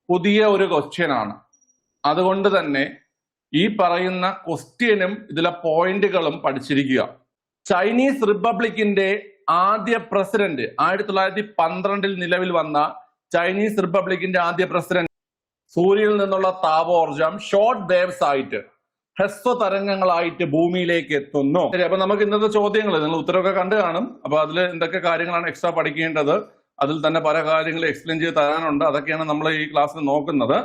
പുതിയ ഒരു ക്വസ്റ്റ്യൻ ആണ്. അതുകൊണ്ട് തന്നെ ഈ പറയുന്ന ക്വസ്റ്റ്യനും ഇതിലെ പോയിന്റുകളും പഠിച്ചിരിക്കുക. ചൈനീസ് റിപ്പബ്ലിക്കിന്റെ ആദ്യ പ്രസിഡന്റ് 1912 നിലവിൽ വന്ന ചൈനീസ് റിപ്പബ്ലിക്കിന്റെ ആദ്യ പ്രസിഡന്റ് സൂര്യനിൽ നിന്നുള്ള താപോർജം ഷോർട്ട് വേവ്സ് ആയിട്ട് ഹ്രസ്വ തരംഗങ്ങളായിട്ട് ഭൂമിയിലേക്ക് എത്തുന്നു. ശരി, അപ്പൊ നമുക്ക് ഇന്നത്തെ ചോദ്യങ്ങൾ നിങ്ങൾ ഉത്തരവൊക്കെ കണ്ടു കാണും. അപ്പൊ അതിൽ എന്തൊക്കെ കാര്യങ്ങളാണ് എക്സ്ട്രാ പഠിക്കേണ്ടത്, അതിൽ തന്നെ പല കാര്യങ്ങൾ എക്സ്പ്ലെയിൻ ചെയ്ത് തരാനുണ്ട്. അതൊക്കെയാണ് നമ്മൾ ഈ ക്ലാസ്സിൽ നോക്കുന്നത്.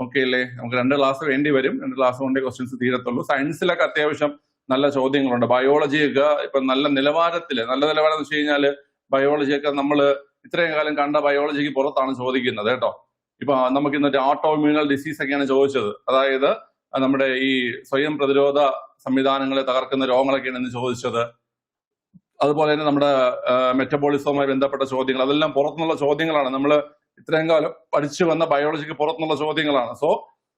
ഓക്കെ അല്ലേ? നമുക്ക് 2 ക്ലാസ് വേണ്ടി വരും. 2 ക്ലാസ് കൊണ്ടേ ക്വസ്റ്റ്യൻസ് തീരത്തുള്ളൂ. സയൻസിലൊക്കെ അത്യാവശ്യം നല്ല ചോദ്യങ്ങളുണ്ട്. ബയോളജിയൊക്കെ ഇപ്പൊ നല്ല നിലവാരത്തിൽ എന്ന് വെച്ച് കഴിഞ്ഞാൽ ബയോളജിയൊക്കെ നമ്മൾ ഇത്രയും കാലം കണ്ട ബയോളജിക്ക് പുറത്താണ് ചോദിക്കുന്നത് കേട്ടോ. ഇപ്പൊ നമുക്ക് ഇന്നത്തെ ഓട്ടോഇമ്മ്യൂണൽ ഡിസീസ് ഒക്കെയാണ് ചോദിച്ചത്. അതായത് നമ്മുടെ ഈ സ്വയം പ്രതിരോധ സംവിധാനങ്ങളെ തകർക്കുന്ന രോഗങ്ങളൊക്കെയാണ് ഇന്ന് ചോദിച്ചത്. അതുപോലെ തന്നെ നമ്മുടെ മെറ്റബോളിസവുമായി ബന്ധപ്പെട്ട ചോദ്യങ്ങൾ, അതെല്ലാം പുറത്തുനിന്നുള്ള ചോദ്യങ്ങളാണ്. നമ്മൾ ഇത്രയും കാലം പഠിച്ചു വന്ന ബയോളജിക്ക് പുറത്തുനിന്നുള്ള ചോദ്യങ്ങളാണ്. സോ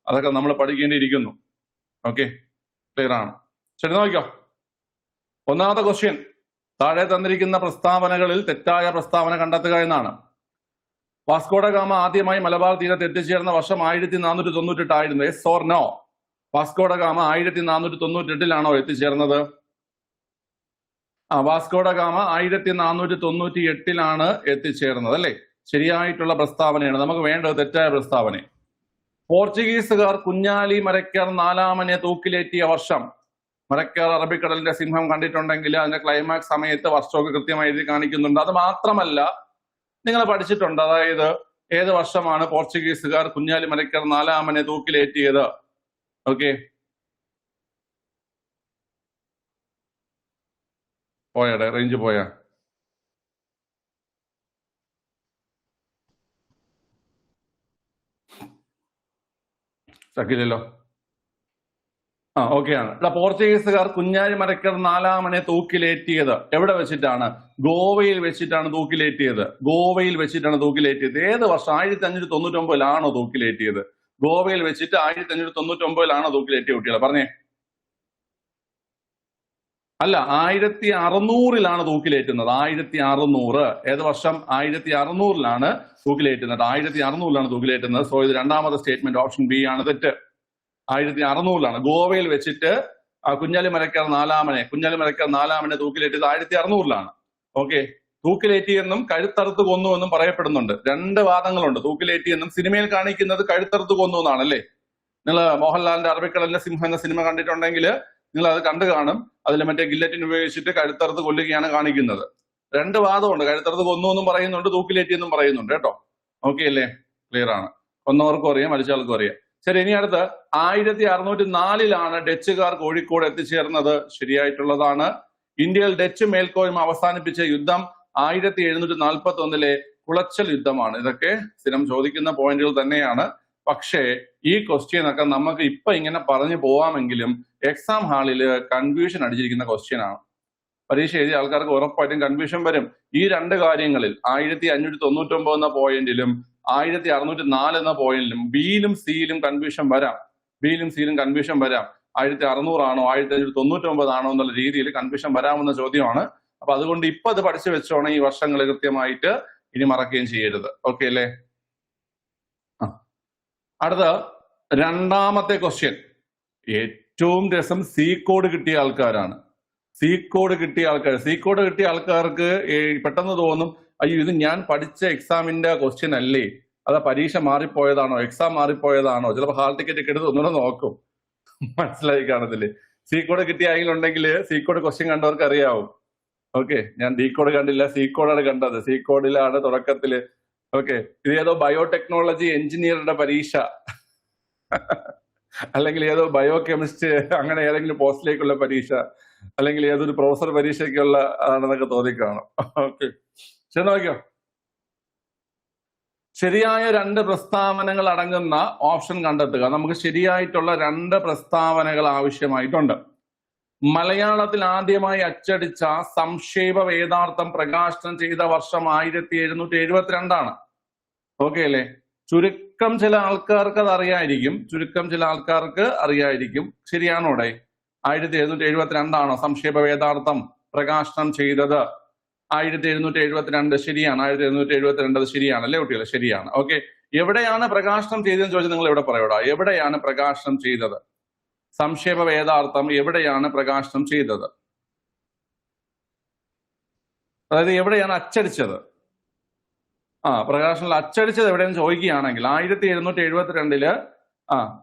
അതൊക്കെ നമ്മൾ പഠിക്കേണ്ടിയിരിക്കുന്നു. ഓക്കെ, ക്ലിയർ ആണ്? ശരി, നോക്കിക്കോ. ഒന്നാമത്തെ ക്വസ്റ്റ്യൻ, താഴെ തന്നിരിക്കുന്ന പ്രസ്താവനകളിൽ തെറ്റായ പ്രസ്താവന കണ്ടെത്തുക എന്നാണ്. വാസ്കോഡ ഗാമ ആദ്യമായി മലബാർ തീരത്ത് എത്തിച്ചേർന്ന വർഷം 1498 ആയിരുന്നു. Yes or no? Vasco da Gama 1498 എത്തിച്ചേർന്നത്? വാസ്കോഡ ഗാമ 1498 എത്തിച്ചേർന്നത് അല്ലേ? ശരിയായിട്ടുള്ള പ്രസ്താവനയാണ്. നമുക്ക് വേണ്ടത് തെറ്റായ പ്രസ്താവന. പോർച്ചുഗീസുകാർ കുഞ്ഞാലി മരയ്ക്കർ 4-ാമനെ തൂക്കിലേറ്റിയ വർഷം. മരയ്ക്കർ അറബിക്കടലിന്റെ സിംഹം കണ്ടിട്ടുണ്ടെങ്കിൽ അതിന്റെ ക്ലൈമാക്സ് സമയത്ത് വർഷമൊക്കെ കൃത്യമായി എഴുതി കാണിക്കുന്നുണ്ട്. അത് മാത്രമല്ല, നിങ്ങൾ പഠിച്ചിട്ടുണ്ട്, അതായത് ഏത് വർഷമാണ് പോർച്ചുഗീസുകാർ കുഞ്ഞാലി മരയ്ക്കർ 4-ാമനെ തൂക്കിലേറ്റിയത്? ഓക്കെ, പോയാടെ റേഞ്ച് പോയാ? ചക്കില്ലല്ലോ. ഓക്കെ ആണ്. പോർച്ചുഗീസുകാർ കുഞ്ഞാലി മരയ്ക്കർ 4-ാമനെ തൂക്കിലേറ്റിയത് എവിടെ വെച്ചിട്ടാണ്? ഗോവയിൽ വെച്ചിട്ടാണ് തൂക്കിലേറ്റിയത്. ഗോവയിൽ വെച്ചിട്ടാണ് തൂക്കിലേറ്റിയത്. ഏത് വർഷം? 1599 തൂക്കിലേറ്റിയത്? ഗോവയിൽ വെച്ചിട്ട് 1599 തൂക്കിലേറ്റിയ കുട്ടികളെ പറഞ്ഞേ. അല്ല, 1600 തൂക്കിലേറ്റുന്നത്. 1600. ഏത് വർഷം? 1600 തൂക്കിലേറ്റുന്നത്. 1600 തൂക്കിലേറ്റുന്നത്. സോ ഇത് രണ്ടാമത്തെ സ്റ്റേറ്റ്മെന്റ്, ഓപ്ഷൻ ബി ആണ് തെറ്റ്. 1600 ഗോവയിൽ വെച്ചിട്ട് കുഞ്ഞാലി മരയ്ക്കർ 4-ാമനെ തൂക്കിലേറ്റിയത് 1600. ഓക്കെ, തൂക്കിലേറ്റിയെന്നും കഴുത്തറുത്ത് കൊന്നു എന്നും പറയപ്പെടുന്നുണ്ട്. 2 വാദങ്ങളുണ്ട്. തൂക്കിലേറ്റിയെന്നും സിനിമയിൽ കാണിക്കുന്നത് കഴുത്തറുത്ത് കൊന്നു എന്നാണ് അല്ലേ? നിങ്ങൾ മോഹൻലാലിന്റെ അറബിക്കടലിന്റെ സിംഹം എന്ന സിനിമ കണ്ടിട്ടുണ്ടെങ്കിൽ നിങ്ങൾ അത് കണ്ടു കാണും. അതിൽ മറ്റേ ഗില്ലറ്റിൻ ഉപയോഗിച്ചിട്ട് കഴുത്തറുത്ത് കൊല്ലുകയാണ് കാണിക്കുന്നത്. 2 വാദമുണ്ട്. കഴുത്തറുത്ത് കൊന്നു എന്നും പറയുന്നുണ്ട്, തൂക്കിലേറ്റിയെന്നും പറയുന്നുണ്ട് കേട്ടോ. ഓക്കെ അല്ലേ? ക്ലിയർ ആണ്? കൊന്നവർക്കും അറിയാം, മരിച്ചവർക്കും അറിയാം. ശരി, ഇനി അടുത്ത് 1604 ഡച്ചുകാർ കോഴിക്കോട് എത്തിച്ചേർന്നത്. ശരിയായിട്ടുള്ളതാണ്. ഇന്ത്യയിൽ ഡച്ച് മേൽക്കോയ്മ അവസാനിപ്പിച്ച യുദ്ധം 1741 കുളച്ചൽ യുദ്ധമാണ്. ഇതൊക്കെ സ്ഥിരം ചോദിക്കുന്ന പോയിന്റുകൾ തന്നെയാണ്. പക്ഷേ ഈ ക്വസ്റ്റ്യൻ ഒക്കെ നമുക്ക് ഇപ്പൊ ഇങ്ങനെ പറഞ്ഞു പോവാമെങ്കിലും എക്സാം ഹാളിൽ കൺഫ്യൂഷൻ അടിച്ചിരിക്കുന്ന ക്വസ്റ്റ്യൻ ആണ്. പരീക്ഷ എഴുതിയ ആൾക്കാർക്ക് ഉറപ്പായിട്ടും കൺഫ്യൂഷൻ വരും. ഈ 2 കാര്യങ്ങളിൽ 1599 എന്ന പോയിന്റിലും 1604 എന്ന പോയിന്റിലും ബിയിലും സിയിലും കൺഫ്യൂഷൻ വരാം. 1600 ആണോ 1599 ആണോ എന്നുള്ള രീതിയിൽ കൺഫ്യൂഷൻ വരാവുന്ന ചോദ്യമാണ്. അപ്പൊ അതുകൊണ്ട് ഇപ്പൊ അത് പഠിച്ചു വെച്ചോണം. ഈ വർഷങ്ങൾ കൃത്യമായിട്ട് ഇനി മറക്കുകയും ചെയ്യരുത്. ഓക്കെ അല്ലേ? അടുത്ത രണ്ടാമത്തെ ക്വസ്റ്റ്യൻ. ഏറ്റവും രസം സി കോഡ് കിട്ടിയ ആൾക്കാരാണ്. സി കോഡ് കിട്ടിയ ആൾക്കാർക്ക് പെട്ടെന്ന് തോന്നും, അയ്യോ ഇത് ഞാൻ പഠിച്ച എക്സാമിന്റെ ക്വസ്റ്റ്യൻ അല്ലേ, അതാ പരീക്ഷ മാറിപ്പോയതാണോ, എക്സാം മാറിപ്പോയതാണോ, ചിലപ്പോൾ ഹാൾ ടിക്കറ്റ് ഒക്കെ എടുത്ത് ഒന്നുകൂടെ നോക്കും. മനസ്സിലായി കാണത്തില്ലേ? സി കോഡ് കിട്ടിയ ആരെങ്കിലും ഉണ്ടെങ്കിൽ സി കോഡ് ക്വസ്റ്റ്യൻ കണ്ടവർക്ക് അറിയാവും. ഓക്കെ, ഞാൻ ഡി കോഡ് കണ്ടില്ല, സി കോഡാണ് കണ്ടത്. സി കോഡിലാണ് തുടക്കത്തില്. ഓക്കെ, ഇത് ഏതോ ബയോടെക്നോളജി എഞ്ചിനീയറുടെ പരീക്ഷ അല്ലെങ്കിൽ ഏതോ ബയോ കെമിസ്റ്റ് അങ്ങനെ ഏതെങ്കിലും പോസ്റ്റിലേക്കുള്ള പരീക്ഷ അല്ലെങ്കിൽ ഏതൊരു പ്രൊഫസർ പരീക്ഷയ്ക്കുള്ള ആണെന്നൊക്കെ തോന്നിക്കാണും. ഓക്കെ, ശരി, നോക്കിയോ. ശരിയായ 2 പ്രസ്താവനകൾ അടങ്ങുന്ന ഓപ്ഷൻ കണ്ടെത്തുക. നമുക്ക് ശരിയായിട്ടുള്ള 2 പ്രസ്താവനകൾ ആവശ്യമായിട്ടുണ്ട്. മലയാളത്തിൽ ആദ്യമായി അച്ചടിച്ച സംക്ഷേപ വേദാർത്ഥം പ്രകാശനം ചെയ്ത വർഷം 1772. ഓക്കെ അല്ലേ? ചുരുക്കം ചില ആൾക്കാർക്ക് അത് അറിയായിരിക്കും. ശരിയാണോ? 1772 സംക്ഷേപ വേദാർത്ഥം പ്രകാശനം ചെയ്തത്? 1772 ശരിയാണ്. 1772 ശരിയാണ് അല്ലേ കുട്ടികളെ? ശരിയാണ്. ഓക്കെ, എവിടെയാണ് പ്രകാശനം ചെയ്തതെന്ന് ചോദിച്ചാൽ നിങ്ങൾ എവിടെ പറയൂടാ? എവിടെയാണ് പ്രകാശനം ചെയ്തത്? സംക്ഷേപ വേദാർത്ഥം എവിടെയാണ് പ്രകാശനം ചെയ്തത്? അതായത് എവിടെയാണ് അച്ചടിച്ചത്? പ്രകാശനം അച്ചടിച്ചത് എവിടെയെന്ന് ചോദിക്കുകയാണെങ്കിൽ 1772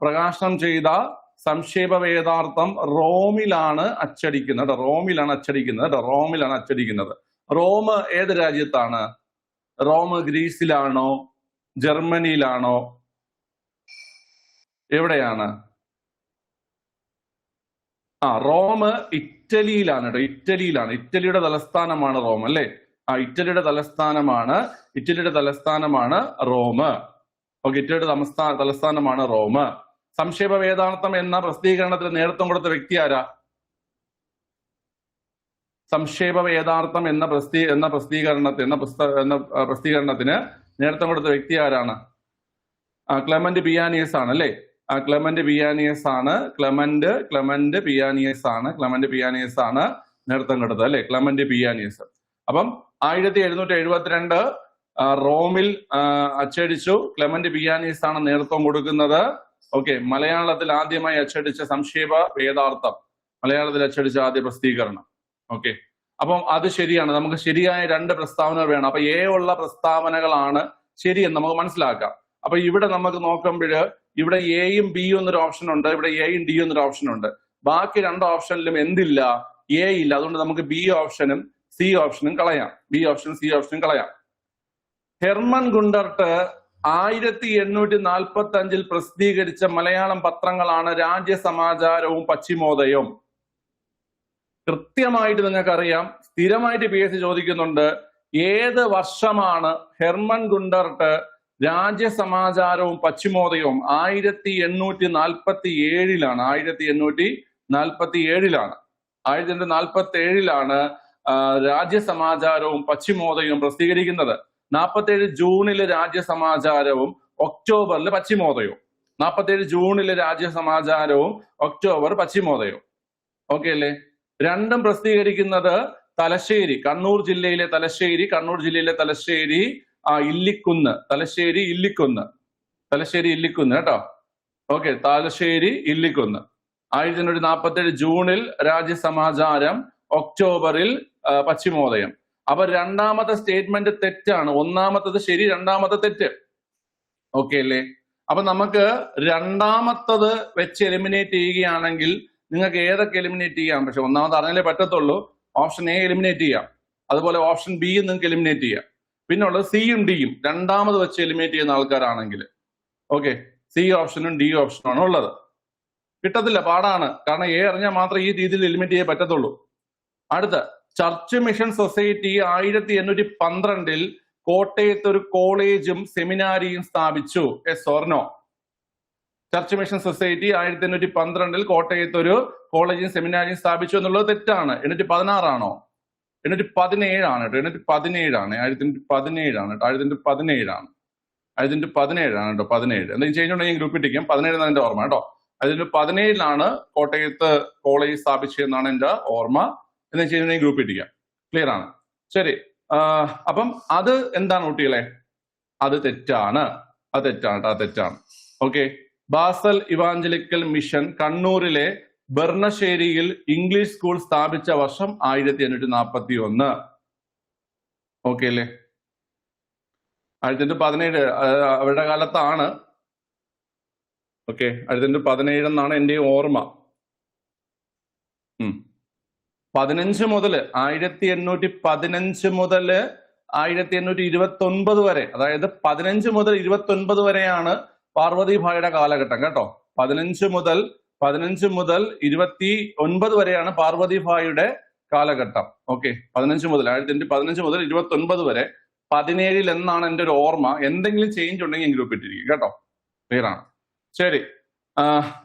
പ്രകാശനം ചെയ്ത സംക്ഷേപ വേദാർത്ഥം റോമിലാണ് അച്ചടിക്കുന്നത്. റോമിലാണ് അച്ചടിക്കുന്നത്. റോം ഏത് രാജ്യത്താണ്? റോം ഗ്രീസിലാണോ? ജർമ്മനിയിലാണോ? എവിടെയാണ്? റോം ഇറ്റലിയിലാണ് കേട്ടോ. ഇറ്റലിയുടെ തലസ്ഥാനമാണ് റോം, അല്ലേ? ഇറ്റലിയുടെ തലസ്ഥാനമാണ് റോം. ഓക്കെ, ഇറ്റലിയുടെ തലസ്ഥാനമാണ് റോം. സംക്ഷേപ വേദാർത്ഥം എന്ന പ്രസിദ്ധീകരണത്തിന് നേതൃത്വം കൊടുത്ത വ്യക്തി ആരാ? സംക്ഷേപ വേദാർത്ഥം എന്ന പ്രസിദ്ധീകരണത്തിന് നേതൃത്വം കൊടുത്ത വ്യക്തി ആരാണ്? ക്ലെമന്റ് പിയാനിയസ് ആണ്, അല്ലേ? ക്ലെമന്റ് പിയാനിയസ് ആണ് നേതൃത്വം കൊടുത്തത്, അല്ലെ? ക്ലെമന്റ് പിയാനിയസ്. അപ്പം 1772 റോമിൽ അച്ചടിച്ചു. ക്ലെമന്റ് പിയാനിയസ് ആണ് നേതൃത്വം കൊടുക്കുന്നത്. ഓക്കെ, മലയാളത്തിൽ ആദ്യമായി അച്ചടിച്ച സംക്ഷേപ വേദാർത്ഥം, മലയാളത്തിൽ അച്ചടിച്ച ആദ്യ പ്രസിദ്ധീകരണം. ഓക്കെ, അപ്പം അത് ശരിയാണ്. നമുക്ക് ശരിയായ 2 പ്രസ്താവനകൾ വേണം. അപ്പൊ എ ഉള്ള പ്രസ്താവനകളാണ് ശരിയെന്ന് നമുക്ക് മനസ്സിലാക്കാം. അപ്പൊ ഇവിടെ നമുക്ക് നോക്കുമ്പോൾ ഇവിടെ എയും ബിയും എന്നൊരു ഓപ്ഷൻ ഉണ്ട്, ഇവിടെ എയും ഡിയും എന്നൊരു ഓപ്ഷൻ ഉണ്ട്. ബാക്കി 2 ഓപ്ഷനിലും എന്തില്ല? എ ഇല്ല. അതുകൊണ്ട് നമുക്ക് ബി ഓപ്ഷനും സി ഓപ്ഷനും കളയാം. ഹെർമൻ ഗുണ്ടർട്ട് 1845 പ്രസിദ്ധീകരിച്ച മലയാളം പത്രങ്ങളാണ് രാജ്യസമാചാരവും പശ്ചിമോദയവും. കൃത്യമായിട്ട് നിങ്ങൾക്കറിയാം, സ്ഥിരമായിട്ട് PSC ചോദിക്കുന്നുണ്ട്, ഏത് വർഷമാണ് ഹെർമൻ ഗുണ്ടർട്ട് രാജ്യസമാചാരവും പശ്ചിമോദയവും? 1847ലാണ്. 1847ലാണ് രാജ്യസമാചാരവും പശ്ചിമോദയവും പ്രസിദ്ധീകരിക്കുന്നത്. 47 ജൂണില് രാജ്യസമാചാരവും ഒക്ടോബറിൽ പശ്ചിമോദയവും. 47 ജൂണില് രാജ്യസമാചാരവും ഒക്ടോബർ പശ്ചിമോദയവും. ഓക്കെ അല്ലേ? രണ്ടും പ്രസിദ്ധീകരിക്കുന്നത് തലശ്ശേരി, കണ്ണൂർ ജില്ലയിലെ തലശ്ശേരി ഇല്ലിക്കുന്ന് കേട്ടോ. ഓക്കെ, തലശ്ശേരി ഇല്ലിക്കുന്ന്. 1847 ജൂണിൽ രാജ്യസമാചാരം, ഒക്ടോബറിൽ പശ്ചിമോദയം. അപ്പൊ രണ്ടാമത്തെ സ്റ്റേറ്റ്മെന്റ് തെറ്റാണ്. ഒന്നാമത്തത് ശരി, രണ്ടാമത്തെ തെറ്റ്. ഓക്കെ അല്ലേ? അപ്പൊ നമുക്ക് രണ്ടാമത്തത് വെച്ച് എലിമിനേറ്റ് ചെയ്യുകയാണെങ്കിൽ നിങ്ങൾക്ക് ഏതൊക്കെ എലിമിനേറ്റ് ചെയ്യാം? പക്ഷെ ഒന്നാമത് അറിഞ്ഞാലേ പറ്റത്തുള്ളൂ. ഓപ്ഷൻ എ എലിമിനേറ്റ് ചെയ്യാം, അതുപോലെ ഓപ്ഷൻ ബി നിങ്ങൾക്ക് എലിമിനേറ്റ് ചെയ്യാം. പിന്നെ ഉള്ളത് സിയും ഡിയും രണ്ടാമത് വെച്ച് എലിമിനേറ്റ് ചെയ്യുന്ന ആൾക്കാരാണെങ്കിൽ. ഓക്കെ, സി ഓപ്ഷനും ഡി ഓപ്ഷനും ആണ് ഉള്ളത്. കിട്ടത്തില്ല, പാടാണ്. കാരണം എ അറിഞ്ഞാൽ മാത്രമേ ഈ രീതിയിൽ എലിമിനേറ്റ് ചെയ്യാൻ പറ്റത്തുള്ളൂ. അടുത്ത, ചർച്ച് മിഷൻ സൊസൈറ്റി 1812 കോട്ടയത്ത് ഒരു കോളേജും സെമിനാരിയും സ്ഥാപിച്ചു. Yes or no? Church mission society 1812 കോട്ടയത്ത് ഒരു കോളേജും സെമിനാരിയും സ്ഥാപിച്ചു എന്നുള്ളത് തെറ്റാണ്. 816 ആണോ? 817 ആണ് കേട്ടോ. 817 കേട്ടോ. 17 എന്തെങ്കിലും ചേഞ്ച് ഉണ്ടെങ്കിൽ ഗ്രൂപ്പ് ഇട്ടിരിക്കും. 17 എന്നാണ് എന്റെ ഓർമ്മ കേട്ടോ. 1817 കോട്ടയത്ത് കോളേജ് സ്ഥാപിച്ചതെന്നാണ് എന്റെ ഓർമ്മ. എന്ന് വെച്ച് ഗ്രൂപ്പ് ഇട്ടിരിക്കാം. ക്ലിയർ ആണ്? ശരി. അപ്പം അത് എന്താണ് കുട്ടികളെ? അത് തെറ്റാണ്. ഓക്കെ, ബാസൽ ഇവാഞ്ചലിക്കൽ മിഷൻ കണ്ണൂരിലെ ബർണശ്ശേരിയിൽ ഇംഗ്ലീഷ് സ്കൂൾ സ്ഥാപിച്ച വർഷം 1841. ഓക്കെ അല്ലേ? 1817 അവരുടെ കാലത്താണ്. ഓക്കെ, 1817 എന്നാണ് എന്റെ ഓർമ്മ. 15 മുതൽ 1815 മുതൽ 1829 വരെ, അതായത് 15 മുതൽ 29 വരെയാണ് പാർവതിഭായിയുടെ കാലഘട്ടം കേട്ടോ. 15 മുതൽ 29 വരെയാണ് പാർവതിഭായിയുടെ കാലഘട്ടം. ഓക്കെ, 15 മുതൽ 29 വരെ. 17 എന്നാണ് എന്റെ ഒരു ഓർമ്മ. എന്തെങ്കിലും ചേഞ്ച് ഉണ്ടെങ്കിൽ ഗ്രൂപ്പ് ഇട്ടിരിക്കും കേട്ടോ. ക്ലിയർ ആണ്? ശരി.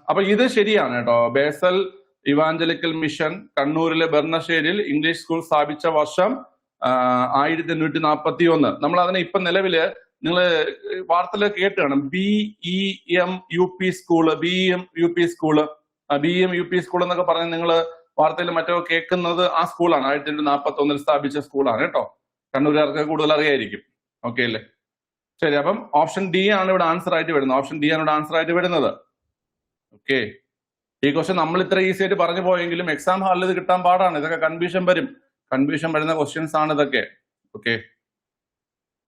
അപ്പൊ ഇത് ശരിയാണ് കേട്ടോ. ബേസൽ ഇവാഞ്ചലിക്കൽ മിഷൻ കണ്ണൂരിലെ ബർണശ്ശേരിയിൽ ഇംഗ്ലീഷ് സ്കൂൾ സ്ഥാപിച്ച വർഷം 1841. നമ്മൾ അതിനെ ഇപ്പൊ നിലവില് നിങ്ങൾ വാർത്തയിൽ കേട്ട് കാണും, BEM UP school, BEM UP school എന്നൊക്കെ പറഞ്ഞ് നിങ്ങൾ വാർത്തയിൽ മറ്റോ കേൾക്കുന്നത് ആ സ്കൂളാണ്. 1841 സ്ഥാപിച്ച സ്കൂളാണ് കേട്ടോ. കണ്ണൂരുകാർക്ക് കൂടുതൽ അറിയായിരിക്കും. ഓക്കെ അല്ലേ? ശരി, അപ്പം ഓപ്ഷൻ ഡി ആണ് ഇവിടെ ആൻസർ ആയിട്ട് വരുന്നത്. ഓപ്ഷൻ ഡി ആണ് ഇവിടെ ആൻസർ ആയിട്ട് വരുന്നത്. ഓക്കെ, ഈ ക്വസ്റ്റ്യൻ നമ്മൾ ഇത്ര ഈസി ആയിട്ട് പറഞ്ഞു പോയെങ്കിലും എക്സാം ഹാളിൽ ഇത് കിട്ടാൻ പാടാണ്. ഇതൊക്കെ കൺഫ്യൂഷൻ വരുന്ന ക്വസ്റ്റ്യൻസ് ആണ് ഇതൊക്കെ. ഓക്കെ,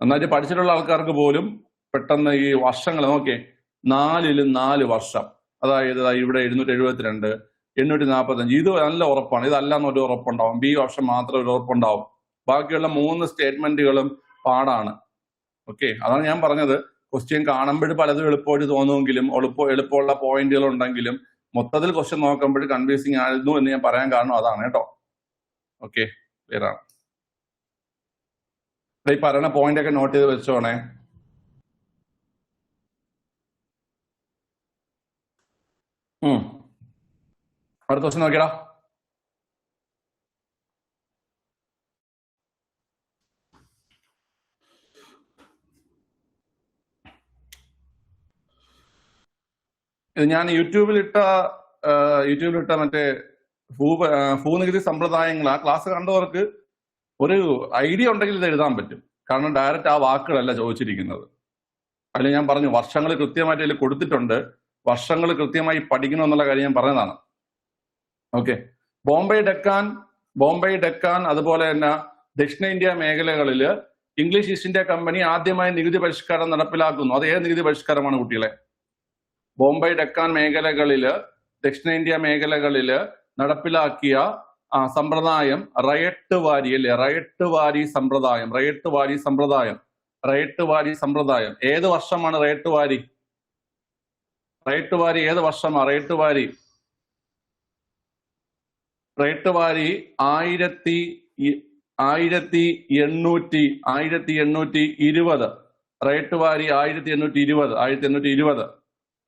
നന്നായിട്ട് പഠിച്ചിട്ടുള്ള ആൾക്കാർക്ക് പോലും പെട്ടെന്ന് ഈ വർഷങ്ങൾ നോക്കിയേ, 4 വർഷം, അതായത് ഇവിടെ 772, 845, ഇത് നല്ല ഉറപ്പാണ്. ഇതല്ലാന്ന് ഒരു ഉറപ്പുണ്ടാവും. ബി ഓപ്ഷൻ മാത്രം ഒരു ഉറപ്പുണ്ടാവും. ബാക്കിയുള്ള 3 സ്റ്റേറ്റ്മെന്റുകളും പാടാണ്. ഓക്കെ, അതാണ് ഞാൻ പറഞ്ഞത്. ക്വസ്റ്റ്യൻ കാണുമ്പോൾ പലതും എളുപ്പമായിട്ട് തോന്നുമെങ്കിലും എളുപ്പമുള്ള പോയിന്റുകൾ ഉണ്ടെങ്കിലും മൊത്തത്തിൽ ക്വസ്റ്റ്യൻ നോക്കുമ്പോൾ കൺഫ്യൂസിങ് ആയിരുന്നു എന്ന് ഞാൻ പറയാൻ കാരണം അതാണ് കേട്ടോ. ഓക്കെ, ക്ലിയർ ആണ്. ഈ പറയുന്ന പോയിന്റ് ഒക്കെ നോട്ട് ചെയ്ത് വെച്ചോണേ. അടുത്ത ക്വസ്റ്റ്യൻ നോക്കിയടാ. ഇത് ഞാൻ യൂട്യൂബിലിട്ട മറ്റേ ഭൂനികുതി സമ്പ്രദായങ്ങൾ ആ ക്ലാസ് കണ്ടവർക്ക് ഒരു ഐഡിയ ഉണ്ടെങ്കിൽ ഇത് എഴുതാൻ പറ്റും. കാരണം ഡയറക്റ്റ് ആ വാക്കുകളല്ല ചോദിച്ചിരിക്കുന്നത്. അതിൽ ഞാൻ പറഞ്ഞു വർഷങ്ങൾ കൃത്യമായിട്ട് അതിൽ കൊടുത്തിട്ടുണ്ട്. വർഷങ്ങൾ കൃത്യമായി പഠിക്കണം എന്നുള്ള കാര്യം ഞാൻ പറഞ്ഞതാണ്. ഓക്കെ, ബോംബെ ഡെക്കാൻ അതുപോലെ തന്നെ ദക്ഷിണേന്ത്യ മേഖലകളിൽ ഇംഗ്ലീഷ് ഈസ്റ്റ് ഇന്ത്യ കമ്പനി ആദ്യമായി നികുതി പരിഷ്കാരം നടപ്പിലാക്കുന്നു. അത് ഏത് നികുതി പരിഷ്കാരമാണ് കുട്ടികളെ? ബോംബെ ഡെക്കാൻ മേഖലകളില്, ദക്ഷിണേന്ത്യ മേഖലകളില് നടപ്പിലാക്കിയ സമ്പ്രദായം റയട്ട് വാരി അല്ലേ? റയട്ട് വാരി സമ്പ്രദായം ഏത് വർഷമാണ്? റയട്ട് വാരി ഏത് വർഷമാണ്? റയട്ട് വാരി 1820. റയട്ട് വാരി 1820.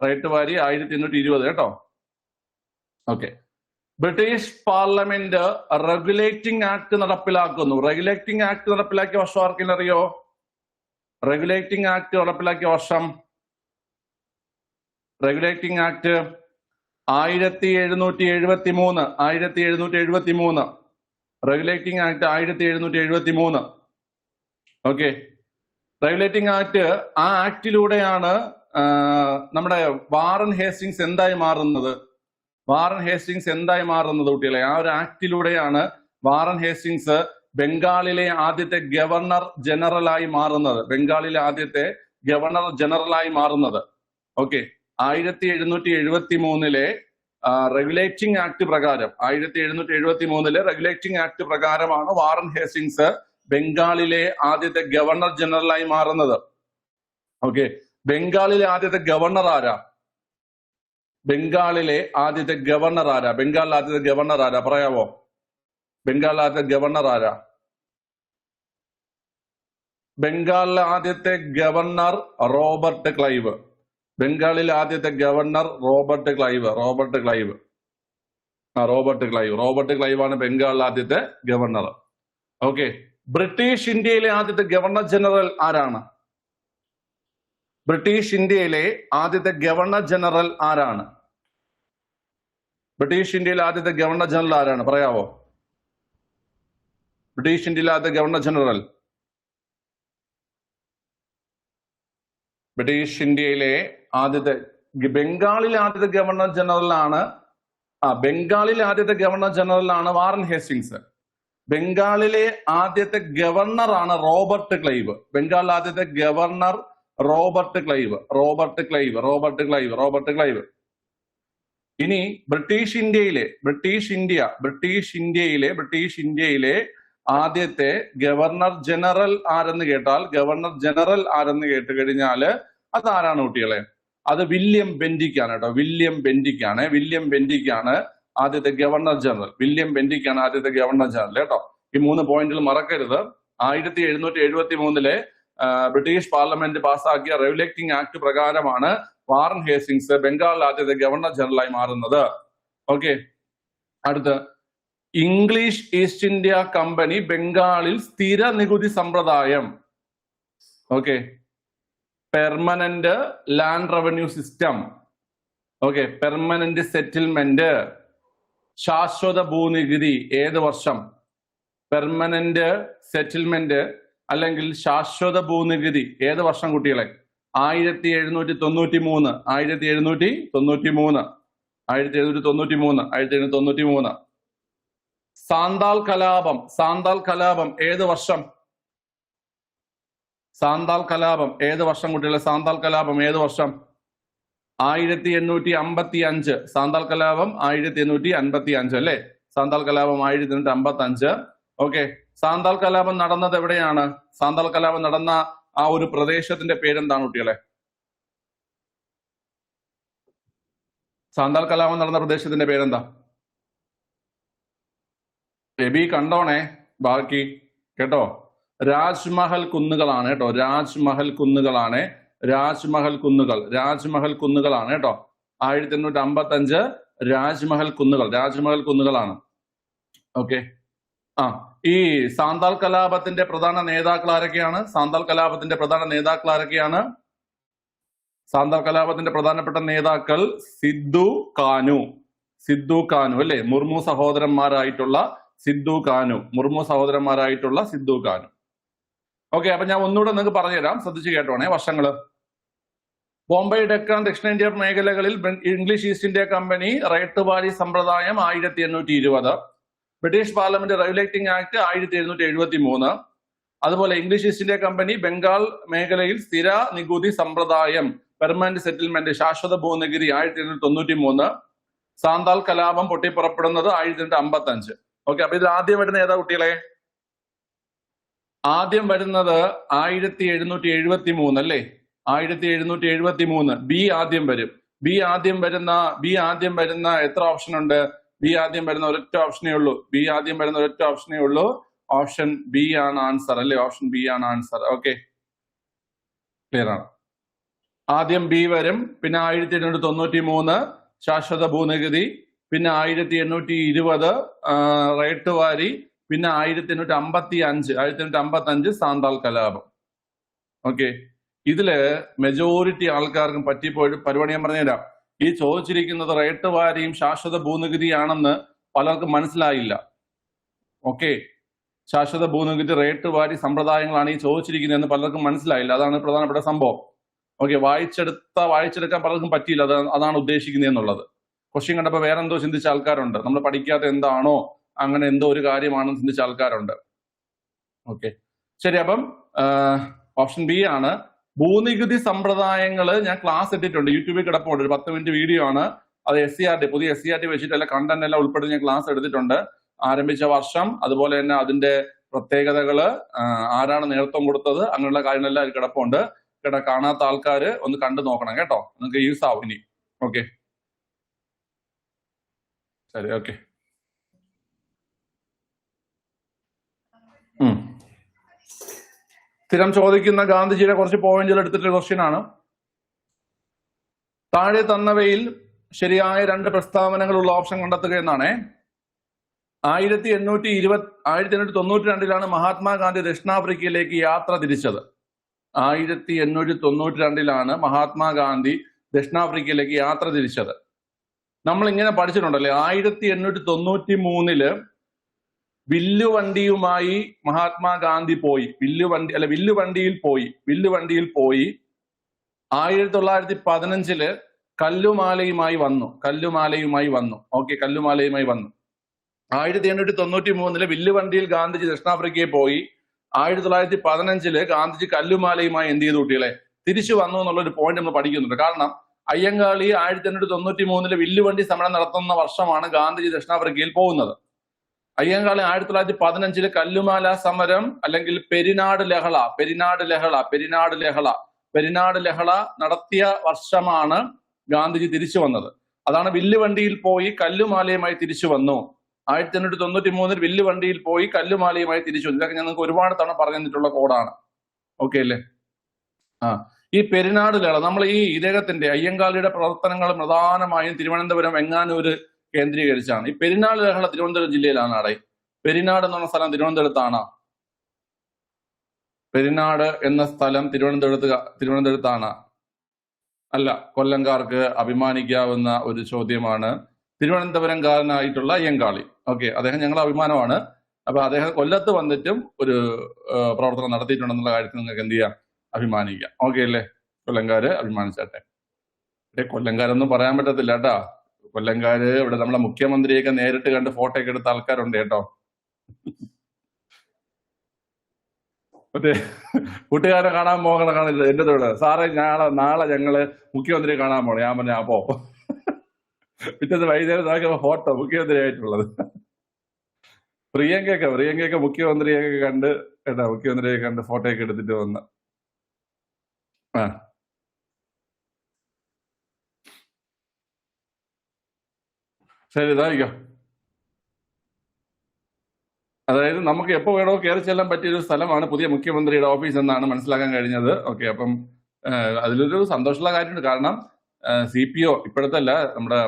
റൈറ്റ് വാരി 1820 കേട്ടോ. Okay, British parliament regulating act നടപ്പിലാക്കുന്നു. റെഗുലേറ്റിംഗ് ആക്ട് നടപ്പിലാക്കിയ വർഷം ആർക്കെങ്കിലും അറിയോ? റെഗുലേറ്റിംഗ് ആക്ട് നടപ്പിലാക്കിയ വർഷം 1773. Regulating act 1773. Okay, regulating act, ആ ആക്ടിലൂടെയാണ് നമ്മുടെ വാറൻ ഹേസ്റ്റിങ്സ് എന്തായി മാറുന്നത്? കുട്ടികളെ, ആ ഒരു ആക്ടിലൂടെയാണ് വാറൻ ഹേസ്റ്റിങ്സ് ബംഗാളിലെ ആദ്യത്തെ ഗവർണർ ജനറലായി മാറുന്നത്. ഓക്കെ, 1773 റെഗുലേറ്റിംഗ് ആക്ട് പ്രകാരം 1773 റെഗുലേറ്റിംഗ് ആക്ട് പ്രകാരമാണ് വാറൻ ഹേസ്റ്റിങ്സ് ബംഗാളിലെ ആദ്യത്തെ ഗവർണർ ജനറലായി മാറുന്നത്. ഓക്കെ, ബംഗാളിലെ ആദ്യത്തെ ഗവർണർ ആരാ? ബംഗാളിലെ ആദ്യത്തെ ഗവർണർ ആരാ പറയാവോ? ബംഗാളിലെ ആദ്യത്തെ ഗവർണർ ആരാ? ബംഗാളിലെ ആദ്യത്തെ ഗവർണർ റോബർട്ട് ക്ലൈവ്. ബംഗാളിലെ ആദ്യത്തെ ഗവർണർ റോബർട്ട് ക്ലൈവ് ആണ് ബംഗാളിലെ ആദ്യത്തെ ഗവർണർ. ഓക്കെ, ബ്രിട്ടീഷ് ഇന്ത്യയിലെ ആദ്യത്തെ ഗവർണർ ജനറൽ ആരാണ്? ബ്രിട്ടീഷ് ഇന്ത്യയിലെ ആദ്യത്തെ ഗവർണർ ജനറൽ ആരാണ്? പറയാവോ? ബ്രിട്ടീഷ് ഇന്ത്യയിലെ ആദ്യത്തെ ഗവർണർ ജനറൽ. ബംഗാളിലെ ആദ്യത്തെ ഗവർണർ ജനറലാണ് വാറൻ ഹേസ്റ്റിങ്സ്. ബംഗാളിലെ ആദ്യത്തെ ഗവർണറാണ് റോബർട്ട് ക്ലൈവ്. ബംഗാളിലെ ആദ്യത്തെ ഗവർണർ റോബർട്ട് ക്ലൈവ്. ഇനി ബ്രിട്ടീഷ് ഇന്ത്യയിലെ ആദ്യത്തെ ഗവർണർ ജനറൽ ആരെന്ന് കേട്ട് കഴിഞ്ഞാൽ അതാരാണ് കുട്ടികളെ? അത് വില്യം ബെന്റിക്കാണ് കേട്ടോ. വില്യം ബെന്റിക്കാണ് ആദ്യത്തെ ഗവർണർ ജനറൽ. കേട്ടോ. ഈ 3 പോയിന്റുകൾ മറക്കരുത്. 1773 ബ്രിട്ടീഷ് പാർലമെന്റ് പാസാക്കിയ റെഗുലേറ്റിംഗ് ആക്ട് പ്രകാരമാണ് വാറൻ ഹേസ്റ്റിങ്സ് ബംഗാളിൽ ആദ്യത്തെ ഗവർണർ ജനറലായി മാറുന്നത്. ഓക്കെ, അടുത്ത് ഇംഗ്ലീഷ് ഈസ്റ്റ് ഇന്ത്യ കമ്പനി ബംഗാളിൽ സ്ഥിര നികുതി സമ്പ്രദായം. Okay, permanent land revenue system. Okay, permanent settlement, ശാശ്വത ഭൂനികുതി ഏത് വർഷം? പെർമനന്റ് സെറ്റിൽമെന്റ് അല്ലെങ്കിൽ ശാശ്വത ഭൂനികുതി ഏത് വർഷം കുട്ടികളെ? 1793. 1793. സാന്താൾ കലാപം ഏത് വർഷം? സാന്താൾ കലാപം ഏത് വർഷം കുട്ടികളെ? സാന്താൾ കലാപം ഏത് വർഷം? 1855. സാന്താൾ കലാപം 1855 അല്ലേ? സാന്താൾ കലാപം 1855. ഓക്കെ, സാന്താൾ കലാപം നടന്നത് എവിടെയാണ്? സാന്താൾ കലാപം നടന്ന ആ ഒരു പ്രദേശത്തിന്റെ പേരെന്താണ് കുട്ടികളെ? സാന്താൾ കലാപം നടന്ന പ്രദേശത്തിന്റെ പേരെന്താ? ബേബി കണ്ടോണേ, ബാക്കി കേട്ടോ. രാജ്മഹൽ കുന്നുകളാണ് കേട്ടോ. രാജ്മഹൽ കുന്നുകളാണ് കേട്ടോ. 1855 രാജ്മഹൽ കുന്നുകളാണ്. ഓക്കെ. ഈ സാന്താൾ കലാപത്തിന്റെ പ്രധാന നേതാക്കൾ ആരൊക്കെയാണ്? സാന്താൾ കലാപത്തിന്റെ പ്രധാനപ്പെട്ട നേതാക്കൾ സിദ്ദു കാനു അല്ലെ? മുർമു സഹോദരന്മാരായിട്ടുള്ള സിദ്ദു കാനു. ഓക്കെ, അപ്പൊ ഞാൻ ഒന്നുകൂടെ നിങ്ങൾക്ക് പറഞ്ഞുതരാം, ശ്രദ്ധിച്ചു കേട്ടോണേ. വർഷങ്ങള്: ബോംബെ, ഡെക്കാൻ, ദക്ഷിണേന്ത്യ മേഖലകളിൽ English East India company ryotwari സമ്പ്രദായം 1820. British parliament regulating act 1773. അതുപോലെ English East India company Bengal മേഖലയിൽ സ്ഥിര നികുതി സമ്പ്രദായം പെർമനന്റ് സെറ്റിൽമെന്റ് ശാശ്വത ഭൂനികുതി 1893. സാന്താൾ കലാപം പൊട്ടിപ്പുറപ്പെടുന്നത് 1855. ഓക്കെ, അപ്പൊ ഇതിൽ ആദ്യം വരുന്ന ഏതാ കുട്ടികളെ? ആദ്യം വരുന്നത് 1773 അല്ലേ? 1773. ബി ആദ്യം വരും. ബി ആദ്യം വരുന്ന എത്ര ഓപ്ഷൻ ഉണ്ട്? ബി ആദ്യം വരുന്ന ഒരൊറ്റ ഓപ്ഷനേ ഉള്ളൂ. ഓപ്ഷൻ ബി ആണ് ആൻസർ അല്ലേ? ഓപ്ഷൻ ബി ആണ് ആൻസർ. ഓക്കെ, ക്ലിയർ ആണ്. ആദ്യം ബി വരും, പിന്നെ 1893 ശാശ്വത ഭൂനികുതി, പിന്നെ 1820 റൈറ്റ് വാരി, പിന്നെ 1855 സാന്താൾ കലാപം. ഓക്കെ, ഇതില് മെജോറിറ്റി ആൾക്കാർക്കും പറ്റിപ്പോയി പരിപാടി ഞാൻ പറഞ്ഞുതരാം. ഈ ചോദിച്ചിരിക്കുന്നത് റൈറ്റ് വാരിയും ശാശ്വത ഭൂനികുതിയാണെന്ന് പലർക്കും മനസ്സിലായില്ല. ഓക്കെ, ശാശ്വത ഭൂനികുതി റൈറ്റ് വാരി സമ്പ്രദായങ്ങളാണ് ഈ ചോദിച്ചിരിക്കുന്നതെന്ന് പലർക്കും മനസ്സിലായില്ല. അതാണ് പ്രധാനപ്പെട്ട സംഭവം. ഓക്കെ, വായിച്ചെടുക്കാൻ പലർക്കും പറ്റിയില്ല. അതാണ് ഉദ്ദേശിക്കുന്നത് എന്നുള്ളത്. ക്വസ്റ്റ്യൻ കണ്ടപ്പോൾ വേറെ എന്തോ ചിന്തിച്ച ആൾക്കാരുണ്ട്. നമ്മൾ പഠിക്കാത്ത എന്താണോ അങ്ങനെ എന്തോ ഒരു കാര്യമാണെന്ന് ചിന്തിച്ച ആൾക്കാരുണ്ട്. ഓക്കെ, ശരി. അപ്പം ഓപ്ഷൻ ബി ആണ്. ഭൂനികുതി സമ്പ്രദായങ്ങള് ഞാൻ ക്ലാസ് ഇട്ടിട്ടുണ്ട്, യൂട്യൂബിൽ കിടപ്പുണ്ട്. ഒരു 10 മിനിറ്റ് വീഡിയോ ആണ്. അത് പുതിയ SCRT വെച്ചിട്ട് എല്ലാ കണ്ടന്റ് എല്ലാം ഉൾപ്പെടുത്തി ഞാൻ ക്ലാസ് എടുത്തിട്ടുണ്ട്. ആരംഭിച്ച വർഷം, അതുപോലെ തന്നെ അതിന്റെ പ്രത്യേകതകള്, ആരാണ് നേതൃത്വം കൊടുത്തത്, അങ്ങനെയുള്ള കാര്യങ്ങളെല്ലാം അതിൽ കിടപ്പുണ്ട്. കാണാത്ത ആൾക്കാർ ഒന്ന് കണ്ടു നോക്കണം കേട്ടോ, നിങ്ങൾക്ക് യൂസ് ആവും ഇനി. ഓക്കെ, ശരി. ഓക്കെ, സ്ഥിരം ചോദിക്കുന്ന ഗാന്ധിജിയുടെ കുറച്ച് പോയിന്റുകൾ എടുത്തിട്ടുള്ള ക്വസ്റ്റ്യൻ ആണ്. താഴെ തന്നവയിൽ ശരിയായ 2 പ്രസ്താവനകളുള്ള ഓപ്ഷൻ കണ്ടെത്തുക എന്നാണ്. 1892 മഹാത്മാഗാന്ധി ദക്ഷിണാഫ്രിക്കയിലേക്ക് യാത്ര തിരിച്ചത്. 1892 മഹാത്മാഗാന്ധി ദക്ഷിണാഫ്രിക്കയിലേക്ക് യാത്ര തിരിച്ചത്. നമ്മൾ ഇങ്ങനെ പഠിച്ചിട്ടുണ്ടല്ലേ, 1893 വില്ലുവണ്ടിയുമായി മഹാത്മാഗാന്ധി പോയി. വില്ലുവണ്ടിയിൽ പോയി 1915 കല്ലുമാലയുമായി വന്നു. ഓക്കെ, കല്ലുമാലയുമായി വന്നു. 1893 വില്ലുവണ്ടിയിൽ ഗാന്ധിജി ദക്ഷിണാഫ്രിക്കയിൽ പോയി. 1915 ഗാന്ധിജി കല്ലുമാലയുമായി എന്ത് ചെയ്തു കുട്ടികളെ? തിരിച്ചു വന്നു എന്നുള്ളൊരു പോയിന്റ് നമ്മൾ പഠിക്കുന്നുണ്ട്. കാരണം അയ്യങ്കാളി 1893 വില്ലുവണ്ടി സമരം നടത്തുന്ന വർഷമാണ് ഗാന്ധിജി ദക്ഷിണാഫ്രിക്കയിൽ പോകുന്നത്. അയ്യങ്കാളി 1915 കല്ലുമാല സമരം അല്ലെങ്കിൽ പെരിനാട് ലഹള നടത്തിയ വർഷമാണ് ഗാന്ധിജി തിരിച്ചു വന്നത്. അതാണ് വില്ലുവണ്ടിയിൽ പോയി കല്ലുമാലയുമായി തിരിച്ചു വന്നു. 1893 വില്ലുവണ്ടിയിൽ പോയി കല്ലുമാലയുമായി തിരിച്ചു വന്നു. ഇതൊക്കെ ഞാൻ നിങ്ങൾക്ക് ഒരുപാട് തവണ പറഞ്ഞു തന്നിട്ടുള്ള കോഡാണ്. ഓക്കെ അല്ലേ? ഈ പെരിനാട് ലഹള, നമ്മൾ ഈ ഇദ്ദേഹത്തിന്റെ അയ്യങ്കാളിയുടെ പ്രവർത്തനങ്ങൾ പ്രധാനമായും തിരുവനന്തപുരം, വെങ്ങാനൂര് കേന്ദ്രീകരിച്ചാണ്. ഈ പെരിനാട് ലഹള തിരുവനന്തപുരം ജില്ലയിലാണ്. പെരിനാട് എന്ന് പറഞ്ഞ സ്ഥലം തിരുവനന്തപുരത്താണ്. പെരിനാട് എന്ന സ്ഥലം തിരുവനന്തപുരത്താണ്. അല്ല, കൊല്ലംകാർക്ക് അഭിമാനിക്കാവുന്ന ഒരു ചോദ്യമാണ്. തിരുവനന്തപുരംകാരനായിട്ടുള്ള അയ്യങ്കാളി. ഓക്കെ, അദ്ദേഹം ഞങ്ങളുടെ അഭിമാനമാണ്. അപ്പൊ അദ്ദേഹം കൊല്ലത്ത് വന്നിട്ടും ഒരു പ്രവർത്തനം നടത്തിയിട്ടുണ്ടെന്നുള്ള കാര്യത്തിൽ നിങ്ങൾക്ക് എന്ത് ചെയ്യാം, അഭിമാനിക്കാം. ഓക്കെ അല്ലേ? കൊല്ലംകാര് അഭിമാനിച്ചാട്ടെ. ഇവിടെ കൊല്ലംകാരൊന്നും പറയാൻ പറ്റത്തില്ല കേട്ടാ. കൊല്ലംകാര് ഇവിടെ നമ്മളെ മുഖ്യമന്ത്രിയൊക്കെ നേരിട്ട് കണ്ട് ഫോട്ടോ ഒക്കെ എടുത്ത ആൾക്കാരുണ്ട് കേട്ടോ. മറ്റേ കൂട്ടുകാരെ കാണാൻ പോകണം കാണില്ല എന്റെ തൊഴിൽ സാറേ, നാളെ ഞങ്ങള് മുഖ്യമന്ത്രിയെ കാണാൻ പോണം. ഞാൻ പറഞ്ഞ അപ്പോ പിറ്റേന്ന് വൈകുന്നേരം നോക്കിയപ്പോ ഫോട്ടോ മുഖ്യമന്ത്രി ആയിട്ടുള്ളത്. പ്രിയങ്കയൊക്കെ മുഖ്യമന്ത്രിയൊക്കെ കണ്ട് കേട്ടാ, മുഖ്യമന്ത്രിയൊക്കെ കണ്ട് ഫോട്ടോ ഒക്കെ എടുത്തിട്ട് വന്ന്. ആ ശരി, ഇതായിരിക്കോ. അതായത് നമുക്ക് എപ്പോ വേണോ കയറി ചെല്ലാൻ പറ്റിയൊരു സ്ഥലമാണ് പുതിയ മുഖ്യമന്ത്രിയുടെ ഓഫീസ് എന്നാണ് മനസ്സിലാക്കാൻ കഴിഞ്ഞത്. ഓക്കെ, അപ്പം അതിലൊരു സന്തോഷമുള്ള കാര്യമുണ്ട്. കാരണം CPO ഇപ്പോഴത്തെ അല്ല, നമ്മുടെ